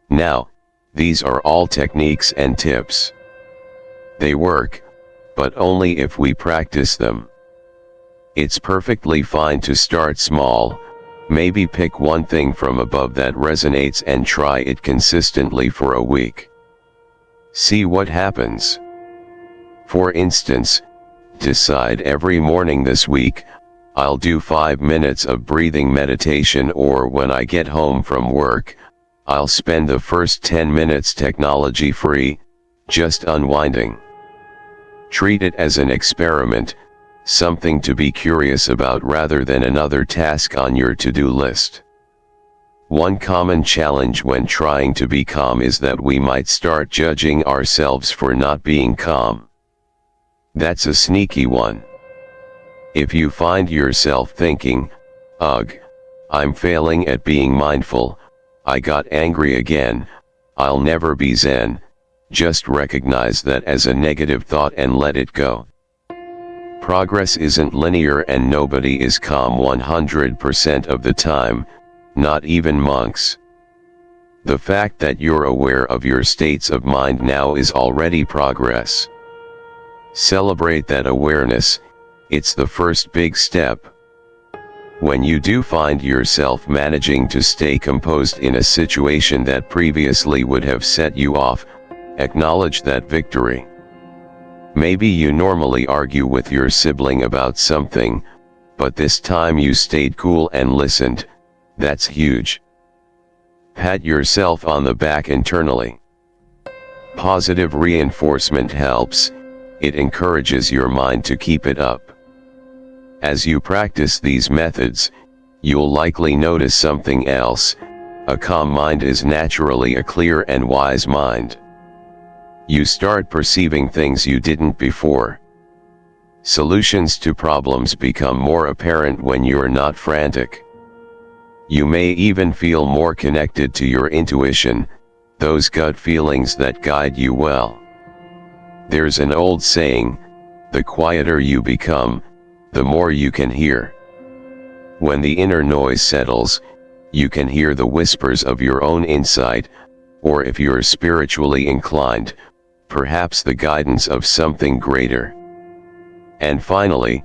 Now, these are all techniques and tips. They work, but only if we practice them. It's perfectly fine to start small, maybe pick one thing from above that resonates and try it consistently for a week. See what happens. For instance, decide every morning this week, I'll do 5 minutes of breathing meditation, or when I get home from work, I'll spend the first 10 minutes technology-free, just unwinding. Treat it as an experiment, something to be curious about rather than another task on your to-do list. One common challenge when trying to be calm is that we might start judging ourselves for not being calm. That's a sneaky one. If you find yourself thinking, "Ugh, I'm failing at being mindful, I got angry again, I'll never be Zen," just recognize that as a negative thought and let it go. Progress isn't linear and nobody is calm 100% of the time, not even monks. The fact that you're aware of your states of mind now is already progress. Celebrate that awareness, it's the first big step. When you do find yourself managing to stay composed in a situation that previously would have set you off, acknowledge that victory. Maybe you normally argue with your sibling about something, but this time you stayed cool and listened. That's huge. Pat yourself on the back internally. Positive reinforcement helps, it encourages your mind to keep it up. As you practice these methods, you'll likely notice something else. A calm mind is naturally a clear and wise mind. You start perceiving things you didn't before. Solutions to problems become more apparent when you're not frantic. You may even feel more connected to your intuition, those gut feelings that guide you well. There's an old saying, the quieter you become, the more you can hear. When the inner noise settles, you can hear the whispers of your own insight, or if you're spiritually inclined, perhaps the guidance of something greater. And finally,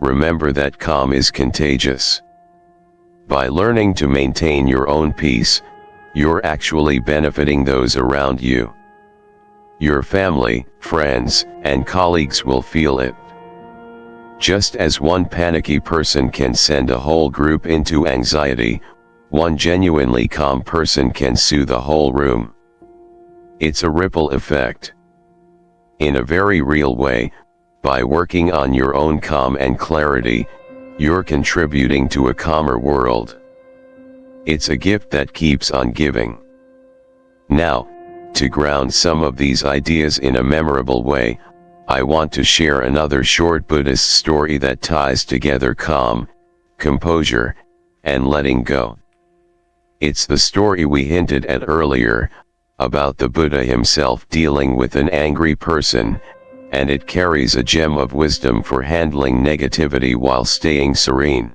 remember that calm is contagious. By learning to maintain your own peace, you're actually benefiting those around you. Your family, friends, and colleagues will feel it. Just as one panicky person can send a whole group into anxiety, one genuinely calm person can soothe a whole room. It's a ripple effect. In a very real way, by working on your own calm and clarity, you're contributing to a calmer world. It's a gift that keeps on giving. Now, to ground some of these ideas in a memorable way, I want to share another short Buddhist story that ties together calm, composure, and letting go. It's the story we hinted at earlier, about the Buddha himself dealing with an angry person, and it carries a gem of wisdom for handling negativity while staying serene.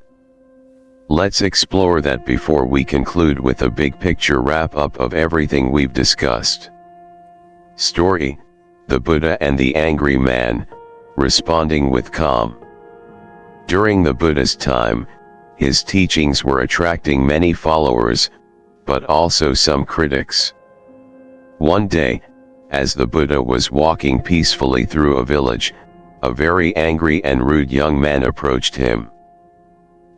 Let's explore that before we conclude with a big picture wrap-up of everything we've discussed. Story: The Buddha and the Angry Man, Responding with Calm. During the Buddha's time, his teachings were attracting many followers, but also some critics. One day, as the Buddha was walking peacefully through a village, a very angry and rude young man approached him.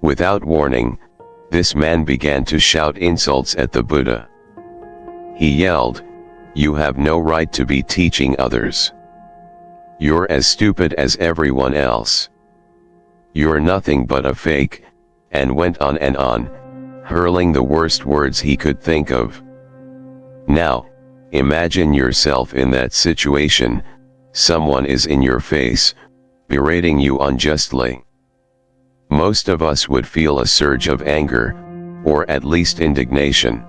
Without warning, this man began to shout insults at the Buddha. He yelled, "You have no right to be teaching others. You're as stupid as everyone else. You're nothing but a fake," and went on and on, hurling the worst words he could think of. Now, imagine yourself in that situation. Someone is in your face, berating you unjustly. Most of us would feel a surge of anger, or at least indignation.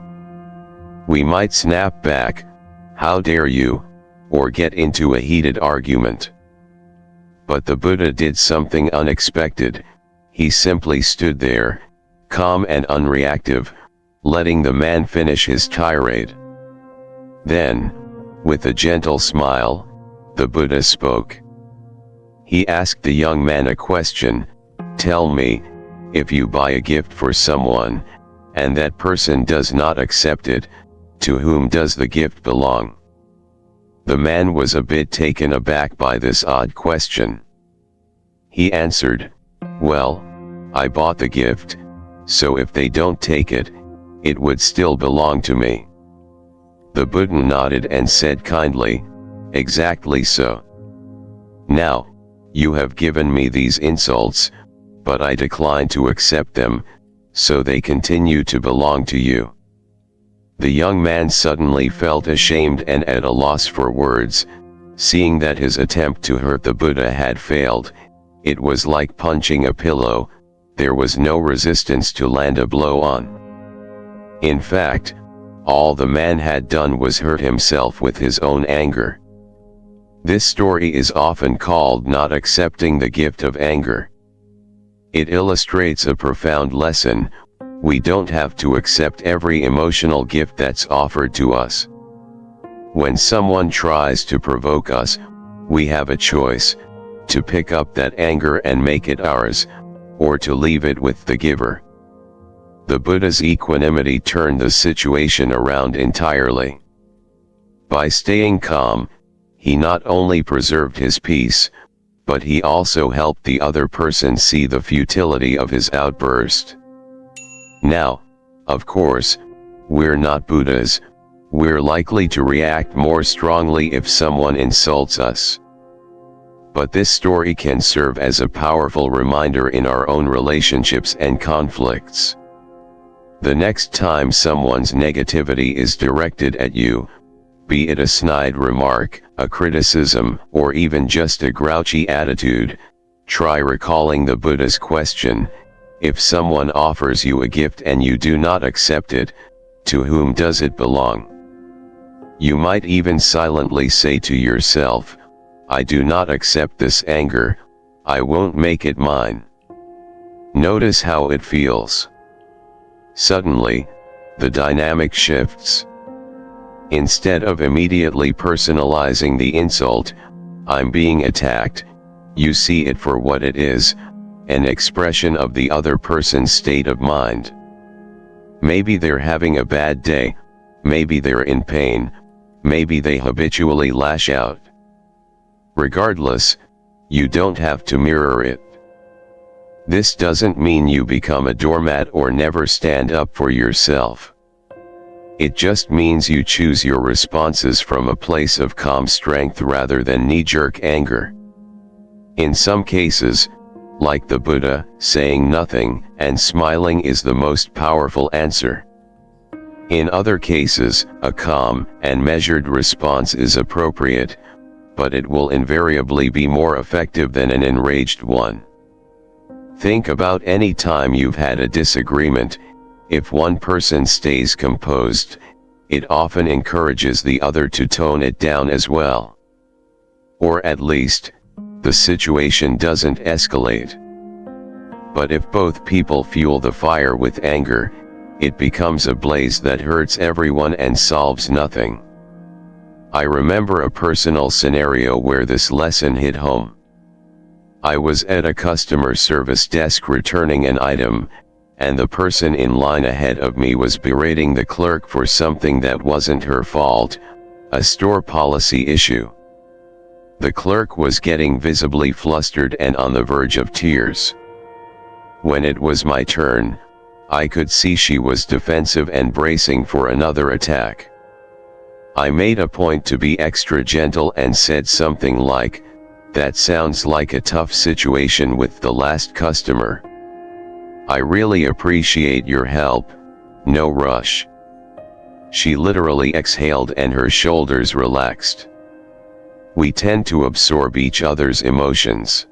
We might snap back, "How dare you," or get into a heated argument. But the Buddha did something unexpected. He simply stood there, calm and unreactive, letting the man finish his tirade. Then, with a gentle smile, the Buddha spoke. He asked the young man a question: "Tell me, if you buy a gift for someone, and that person does not accept it, to whom does the gift belong?" The man was a bit taken aback by this odd question. He answered, "Well, I bought the gift, so if they don't take it, it would still belong to me." The Buddha nodded and said kindly, "Exactly so. Now, you have given me these insults, but I decline to accept them, so they continue to belong to you." The young man suddenly felt ashamed and at a loss for words. Seeing that his attempt to hurt the Buddha had failed, it was like punching a pillow. There was no resistance to land a blow on. In fact, all the man had done was hurt himself with his own anger. This story is often called not accepting the gift of anger. It illustrates a profound lesson: we don't have to accept every emotional gift that's offered to us. When someone tries to provoke us, we have a choice: to pick up that anger and make it ours, or to leave it with the giver. The Buddha's equanimity turned the situation around entirely. By staying calm, he not only preserved his peace, but he also helped the other person see the futility of his outburst. Now, of course, we're not Buddhas. We're likely to react more strongly if someone insults us. But this story can serve as a powerful reminder in our own relationships and conflicts. The next time someone's negativity is directed at you, be it a snide remark, a criticism, or even just a grouchy attitude, try recalling the Buddha's question: if someone offers you a gift and you do not accept it, to whom does it belong? You might even silently say to yourself, "I do not accept this anger, I won't make it mine." Notice how it feels. Suddenly, the dynamic shifts. Instead of immediately personalizing the insult, "I'm being attacked," you see it for what it is, an expression of the other person's state of mind. Maybe they're having a bad day, maybe they're in pain, maybe they habitually lash out. Regardless, you don't have to mirror it. This doesn't mean you become a doormat or never stand up for yourself. It just means you choose your responses from a place of calm strength rather than knee-jerk anger. In some cases, like the Buddha, saying nothing and smiling is the most powerful answer. In other cases, a calm and measured response is appropriate, but it will invariably be more effective than an enraged one. Think about any time you've had a disagreement. If one person stays composed, it often encourages the other to tone it down as well. Or at least, the situation doesn't escalate. But if both people fuel the fire with anger, it becomes a blaze that hurts everyone and solves nothing. I remember a personal scenario where this lesson hit home. I was at a customer service desk returning an item, and the person in line ahead of me was berating the clerk for something that wasn't her fault, a store policy issue. The clerk was getting visibly flustered and on the verge of tears. When it was my turn, I could see she was defensive and bracing for another attack. I made a point to be extra gentle and said something like, "That sounds like a tough situation with the last customer. I really appreciate your help, no rush." She literally exhaled and her shoulders relaxed. We tend to absorb each other's emotions.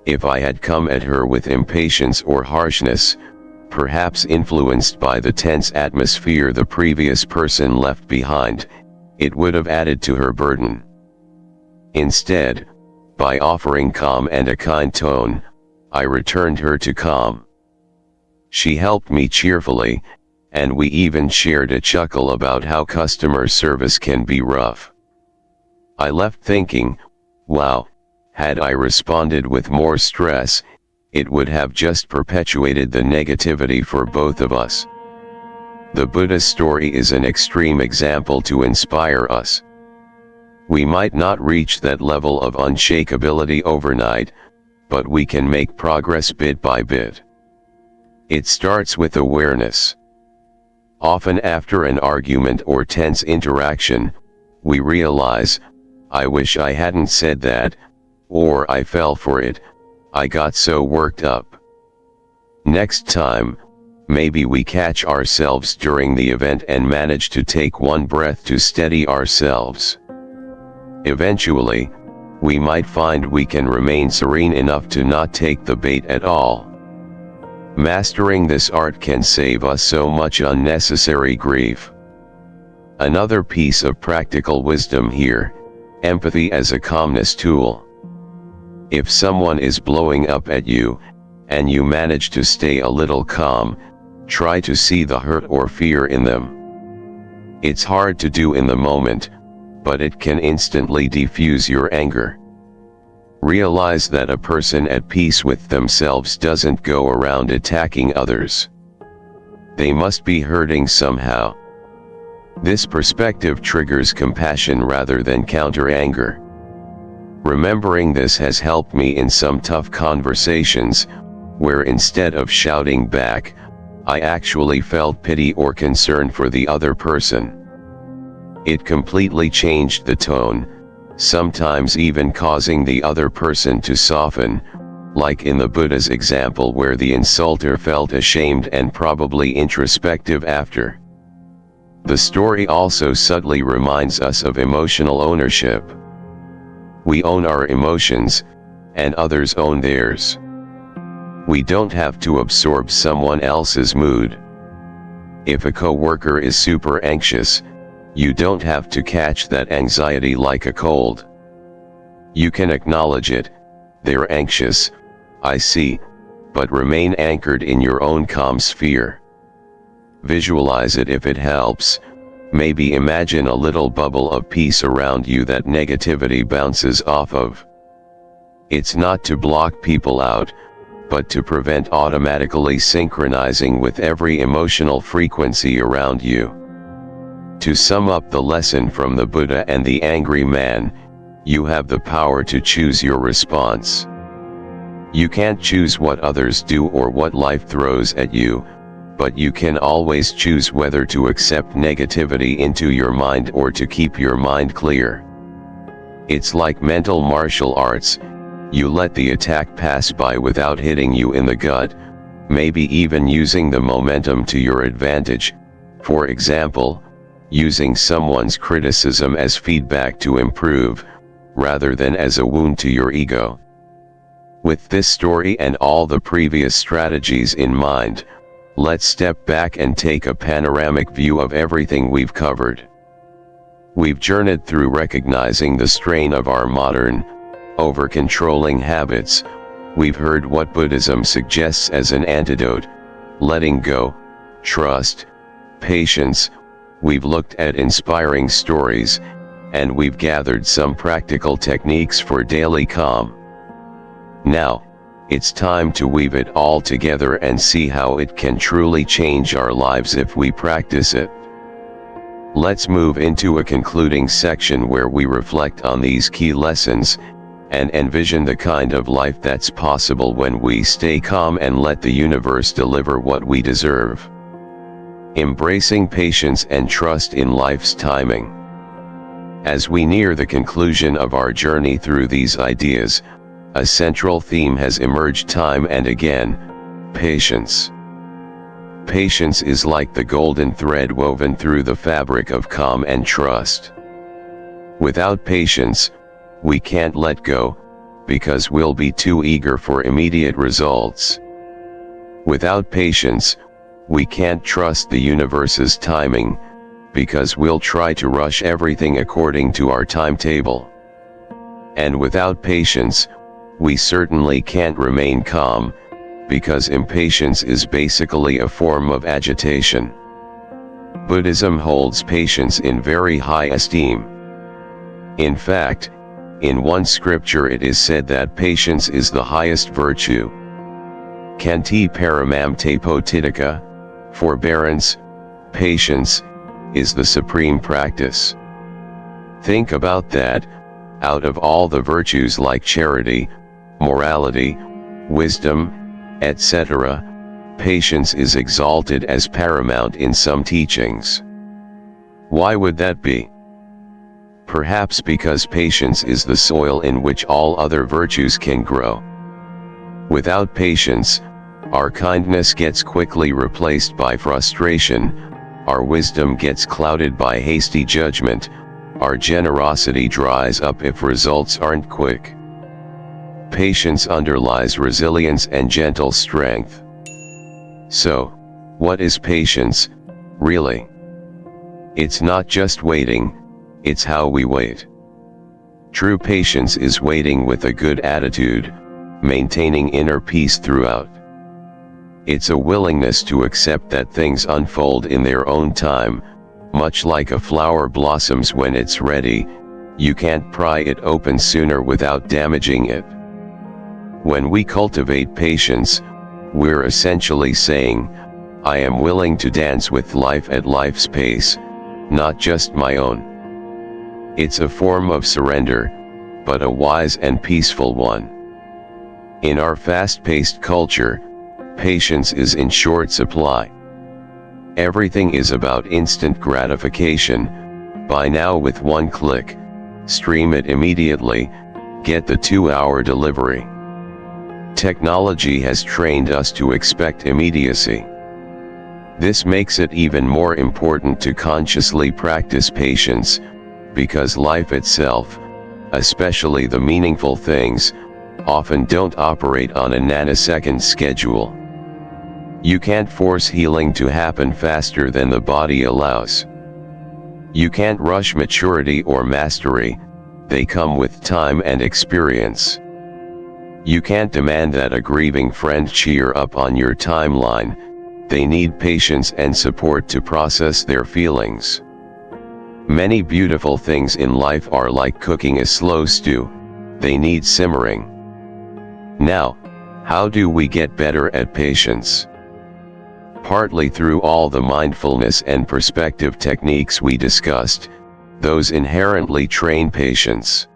If I had come at her with impatience or harshness, perhaps influenced by the tense atmosphere the previous person left behind, it would have added to her burden. Instead, by offering calm and a kind tone, I returned her to calm. She helped me cheerfully, and we even shared a chuckle about how customer service can be rough. I left thinking, wow, had I responded with more stress, it would have just perpetuated the negativity for both of us. The Buddha story is an extreme example to inspire us. We might not reach that level of unshakability overnight, but we can make progress bit by bit. It starts with awareness. Often after an argument or tense interaction, we realize, I wish I hadn't said that, or I fell for it, I got so worked up. Next time, maybe we catch ourselves during the event and manage to take one breath to steady ourselves. Eventually, we might find we can remain serene enough to not take the bait at all. Mastering this art can save us so much unnecessary grief. Another piece of practical wisdom here, empathy as a calmness tool. If someone is blowing up at you, and you manage to stay a little calm, try to see the hurt or fear in them. It's hard to do in the moment, but it can instantly defuse your anger. Realize that a person at peace with themselves doesn't go around attacking others. They must be hurting somehow. This perspective triggers compassion rather than counter-anger. Remembering this has helped me in some tough conversations, where instead of shouting back, I actually felt pity or concern for the other person. It completely changed the tone, sometimes even causing the other person to soften, like in the Buddha's example where the insulter felt ashamed and probably introspective after. The story also subtly reminds us of emotional ownership. We own our emotions, and others own theirs. We don't have to absorb someone else's mood. If a coworker is super anxious, you don't have to catch that anxiety like a cold. You can acknowledge it, they're anxious, I see, but remain anchored in your own calm sphere. Visualize it if it helps. Maybe imagine a little bubble of peace around you that negativity bounces off of. It's not to block people out, but to prevent automatically synchronizing with every emotional frequency around you. To sum up the lesson from the Buddha and the angry man, you have the power to choose your response. You can't choose what others do or what life throws at you, but you can always choose whether to accept negativity into your mind or to keep your mind clear. It's like mental martial arts. You let the attack pass by without hitting you in the gut, maybe even using the momentum to your advantage, for example, using someone's criticism as feedback to improve, rather than as a wound to your ego. With this story and all the previous strategies in mind, let's step back and take a panoramic view of everything we've covered. We've journeyed through recognizing the strain of our modern, over-controlling habits. We've heard what Buddhism suggests as an antidote: letting go, trust, patience. We've looked at inspiring stories, and we've gathered some practical techniques for daily calm. Now, it's time to weave it all together and see how it can truly change our lives if we practice it. Let's move into a concluding section where we reflect on these key lessons, and envision the kind of life that's possible when we stay calm and let the universe deliver what we deserve. Embracing patience and trust in life's timing. As we near the conclusion of our journey through these ideas, a central theme has emerged time and again: patience. Patience is like the golden thread woven through the fabric of calm and trust. Without patience, we can't let go, because we'll be too eager for immediate results. Without patience, we can't trust the universe's timing, because we'll try to rush everything according to our timetable. And without patience, we certainly can't remain calm, because impatience is basically a form of agitation. Buddhism holds patience in very high esteem. In fact, in one scripture it is said that patience is the highest virtue. Kanti paramam tapotidika, forbearance, patience, is the supreme practice. Think about that. Out of all the virtues like charity, morality, wisdom, etc., patience is exalted as paramount in some teachings. Why would that be? Perhaps because patience is the soil in which all other virtues can grow. Without patience, our kindness gets quickly replaced by frustration, our wisdom gets clouded by hasty judgment, our generosity dries up if results aren't quick. Patience underlies resilience and gentle strength. So, what is patience, really? It's not just waiting, it's how we wait. True patience is waiting with a good attitude, maintaining inner peace throughout. It's a willingness to accept that things unfold in their own time, much like a flower blossoms when it's ready. You can't pry it open sooner without damaging it. When we cultivate patience, we're essentially saying, I am willing to dance with life at life's pace, not just my own. It's a form of surrender, but a wise and peaceful one. In our fast-paced culture, patience is in short supply. Everything is about instant gratification. Buy now with one click, stream it immediately, get the 2-hour delivery. Technology has trained us to expect immediacy. This makes it even more important to consciously practice patience, because life itself, especially the meaningful things, often don't operate on a nanosecond schedule. You can't force healing to happen faster than the body allows. You can't rush maturity or mastery, they come with time and experience. You can't demand that a grieving friend cheer up on your timeline, they need patience and support to process their feelings. Many beautiful things in life are like cooking a slow stew, they need simmering. Now, how do we get better at patience? partly through all the mindfulness and perspective techniques we discussed, those inherently train patience.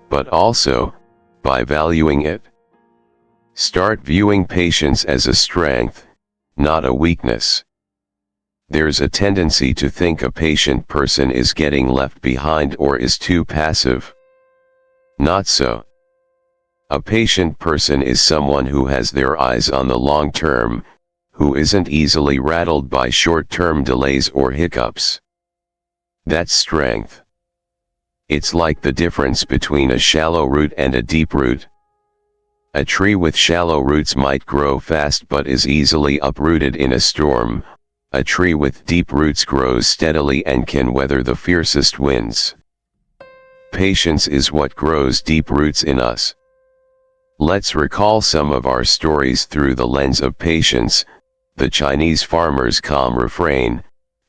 But also, by valuing it. Start viewing patience as a strength, not a weakness. There's a tendency to think a patient person is getting left behind or is too passive. Not so. A patient person is someone who has their eyes on the long term, who isn't easily rattled by short-term delays or hiccups. That's strength. It's like the difference between a shallow root and a deep root. A tree with shallow roots might grow fast but is easily uprooted in a storm. A tree with deep roots grows steadily and can weather the fiercest winds. Patience is what grows deep roots in us. Let's recall some of our stories through the lens of patience. The Chinese farmer's calm refrain,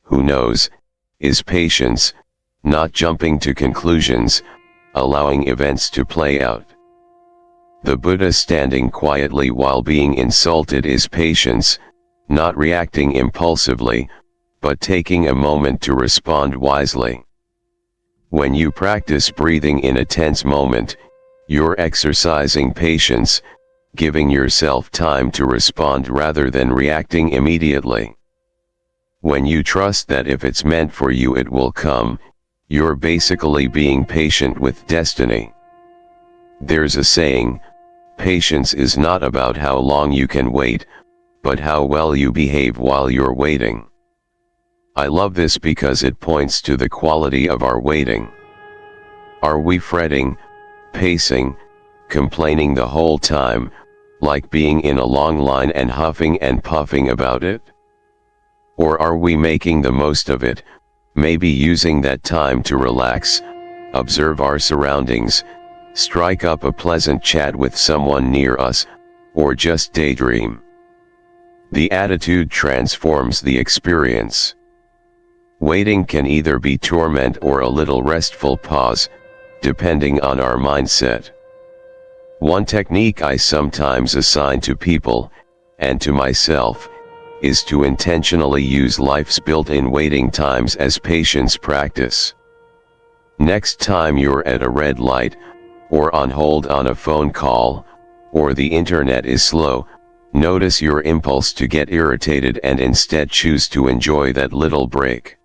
"Who knows?" is patience, not jumping to conclusions, allowing events to play out. The Buddha standing quietly while being insulted is patience, not reacting impulsively, but taking a moment to respond wisely. When you practice breathing in a tense moment, you're exercising patience, giving yourself time to respond rather than reacting immediately. When you trust that if it's meant for you it will come, you're basically being patient with destiny. There's a saying, patience is not about how long you can wait, but how well you behave while you're waiting. I love this because it points to the quality of our waiting. Are we fretting, pacing, complaining the whole time, like being in a long line and huffing and puffing about it? Or are we making the most of it, maybe using that time to relax, observe our surroundings, strike up a pleasant chat with someone near us, or just daydream? The attitude transforms the experience. Waiting can either be torment or a little restful pause, depending on our mindset. One technique I sometimes assign to people, and to myself, is to intentionally use life's built-in waiting times as patience practice. Next time you're at a red light, or on hold on a phone call, or the internet is slow, notice your impulse to get irritated and instead choose to enjoy that little break.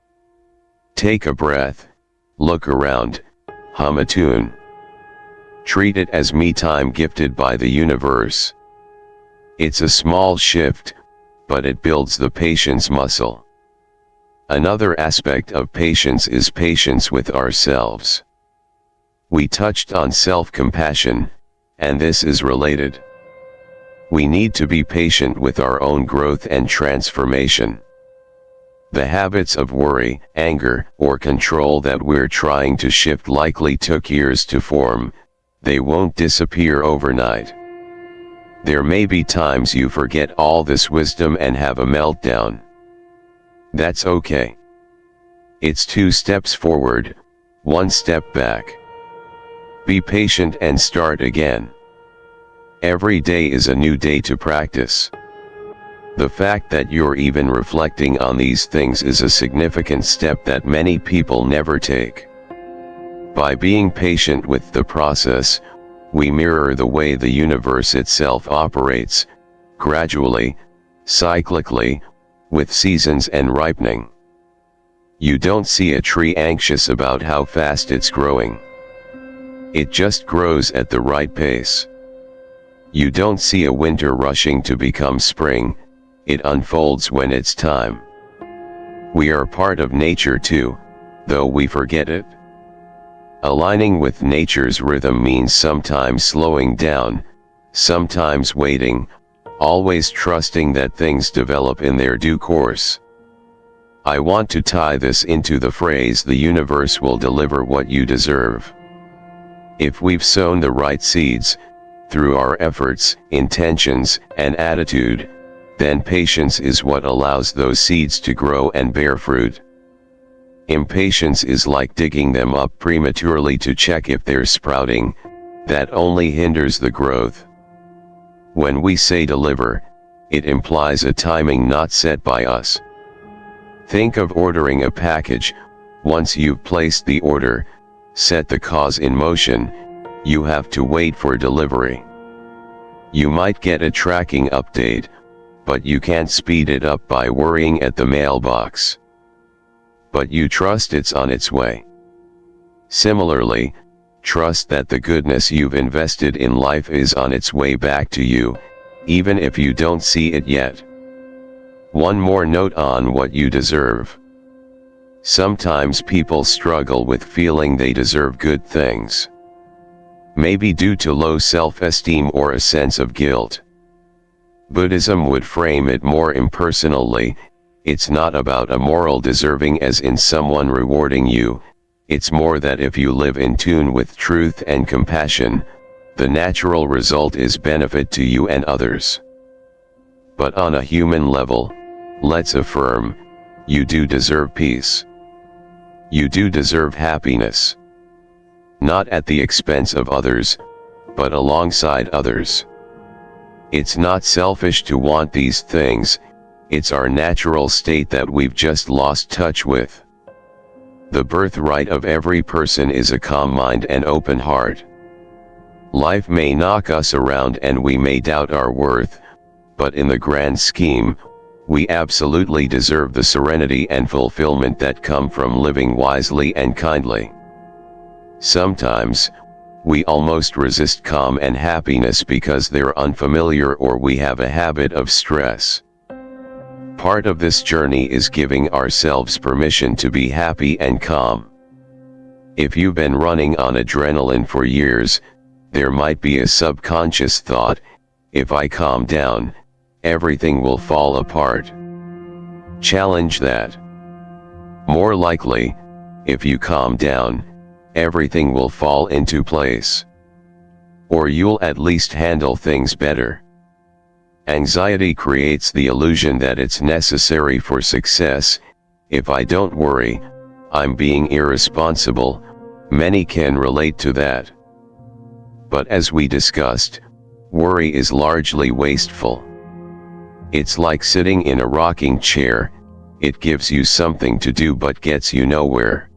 Take a breath, look around, hum a tune. Treat it as me time gifted by the universe. It's a small shift, but it builds the patience muscle. Another aspect of patience is patience with ourselves. We touched on self-compassion, and this is related. We need to be patient with our own growth and transformation. The habits of worry, anger, or control that we're trying to shift likely took years to form. They won't disappear overnight. There may be times you forget all this wisdom and have a meltdown. That's okay. It's 2 steps forward, 1 step back. Be patient and start again. Every day is a new day to practice. The fact that you're even reflecting on these things is a significant step that many people never take. By being patient with the process, we mirror the way the universe itself operates, gradually, cyclically, with seasons and ripening. You don't see a tree anxious about how fast it's growing. It just grows at the right pace. You don't see a winter rushing to become spring, it unfolds when it's time. We are part of nature too, though we forget it. Aligning with nature's rhythm means sometimes slowing down, sometimes waiting, always trusting that things develop in their due course. I want to tie this into the phrase "the universe will deliver what you deserve." If we've sown the right seeds, through our efforts, intentions, and attitude, then patience is what allows those seeds to grow and bear fruit. Impatience is like digging them up prematurely to check if they're sprouting. That only hinders the growth. When we say deliver, it implies a timing not set by us. Think of ordering a package. Once you've placed the order, set the cause in motion, you have to wait for delivery. You might get a tracking update, but you can't speed it up by worrying at the mailbox. But you trust it's on its way. Similarly, trust that the goodness you've invested in life is on its way back to you, even if you don't see it yet. One more note on what you deserve. Sometimes people struggle with feeling they deserve good things. Maybe due to low self-esteem or a sense of guilt. Buddhism would frame it more impersonally. It's not about a moral deserving as in someone rewarding you, it's more that if you live in tune with truth and compassion, the natural result is benefit to you and others. But on a human level, let's affirm, you do deserve peace. You do deserve happiness. Not at the expense of others, but alongside others. It's not selfish to want these things, it's our natural state that we've just lost touch with. The birthright of every person is a calm mind and open heart. Life may knock us around and we may doubt our worth, but in the grand scheme, we absolutely deserve the serenity and fulfillment that come from living wisely and kindly. Sometimes, we almost resist calm and happiness because they're unfamiliar or we have a habit of stress. Part of this journey is giving ourselves permission to be happy and calm. If you've been running on adrenaline for years, there might be a subconscious thought, if I calm down, everything will fall apart. Challenge that. More likely, if you calm down, everything will fall into place. Or you'll at least handle things better. Anxiety creates the illusion that it's necessary for success. If I don't worry, I'm being irresponsible. Many can relate to that. But as we discussed, worry is largely wasteful. It's like sitting in a rocking chair, it gives you something to do but gets you nowhere.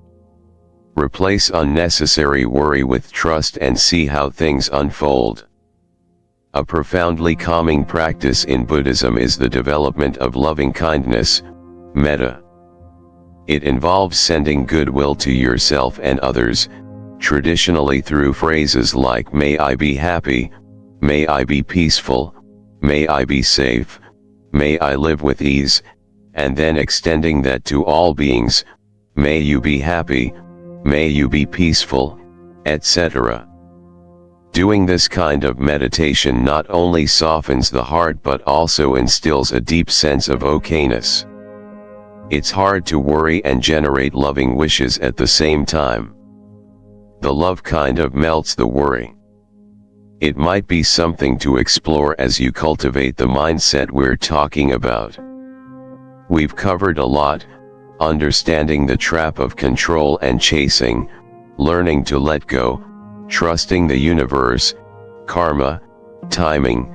Replace unnecessary worry with trust and see how things unfold. A profoundly calming practice in Buddhism is the development of loving kindness, metta. It involves sending goodwill to yourself and others, traditionally through phrases like "May I be happy," "May I be peaceful," "May I be safe," "May I live with ease," and then extending that to all beings, "May you be happy," "May you be peaceful," etc. Doing this kind of meditation not only softens the heart but also instills a deep sense of okayness. It's hard to worry and generate loving wishes at the same time. The love kind of melts the worry. It might be something to explore as you cultivate the mindset we're talking about. We've covered a lot: understanding the trap of control and chasing, learning to let go, trusting the universe, karma, timing,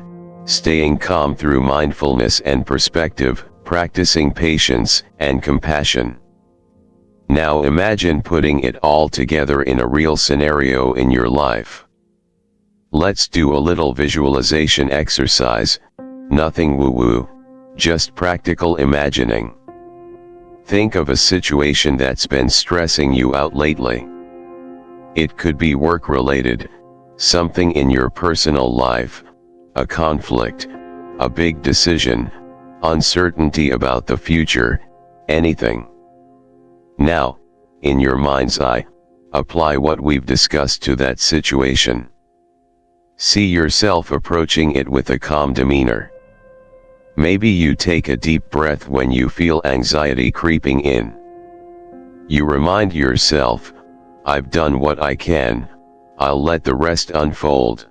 staying calm through mindfulness and perspective, practicing patience and compassion. Now imagine putting it all together in a real scenario in your life. Let's do a little visualization exercise, nothing woo-woo, just practical imagining. Think of a situation that's been stressing you out lately. It could be work-related, something in your personal life, a conflict, a big decision, uncertainty about the future, anything. Now, in your mind's eye, apply what we've discussed to that situation. See yourself approaching it with a calm demeanor. Maybe you take a deep breath when you feel anxiety creeping in. You remind yourself, I've done what I can, I'll let the rest unfold.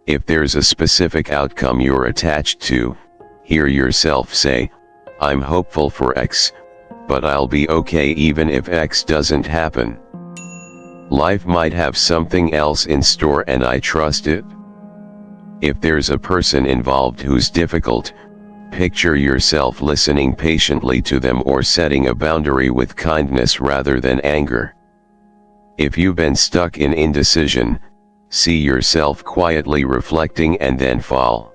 If there's a specific outcome you're attached to, hear yourself say, I'm hopeful for X, but I'll be okay even if X doesn't happen. Life might have something else in store and I trust it. If there's a person involved who's difficult, picture yourself listening patiently to them or setting a boundary with kindness rather than anger. If you've been stuck in indecision, see yourself quietly reflecting and then fall.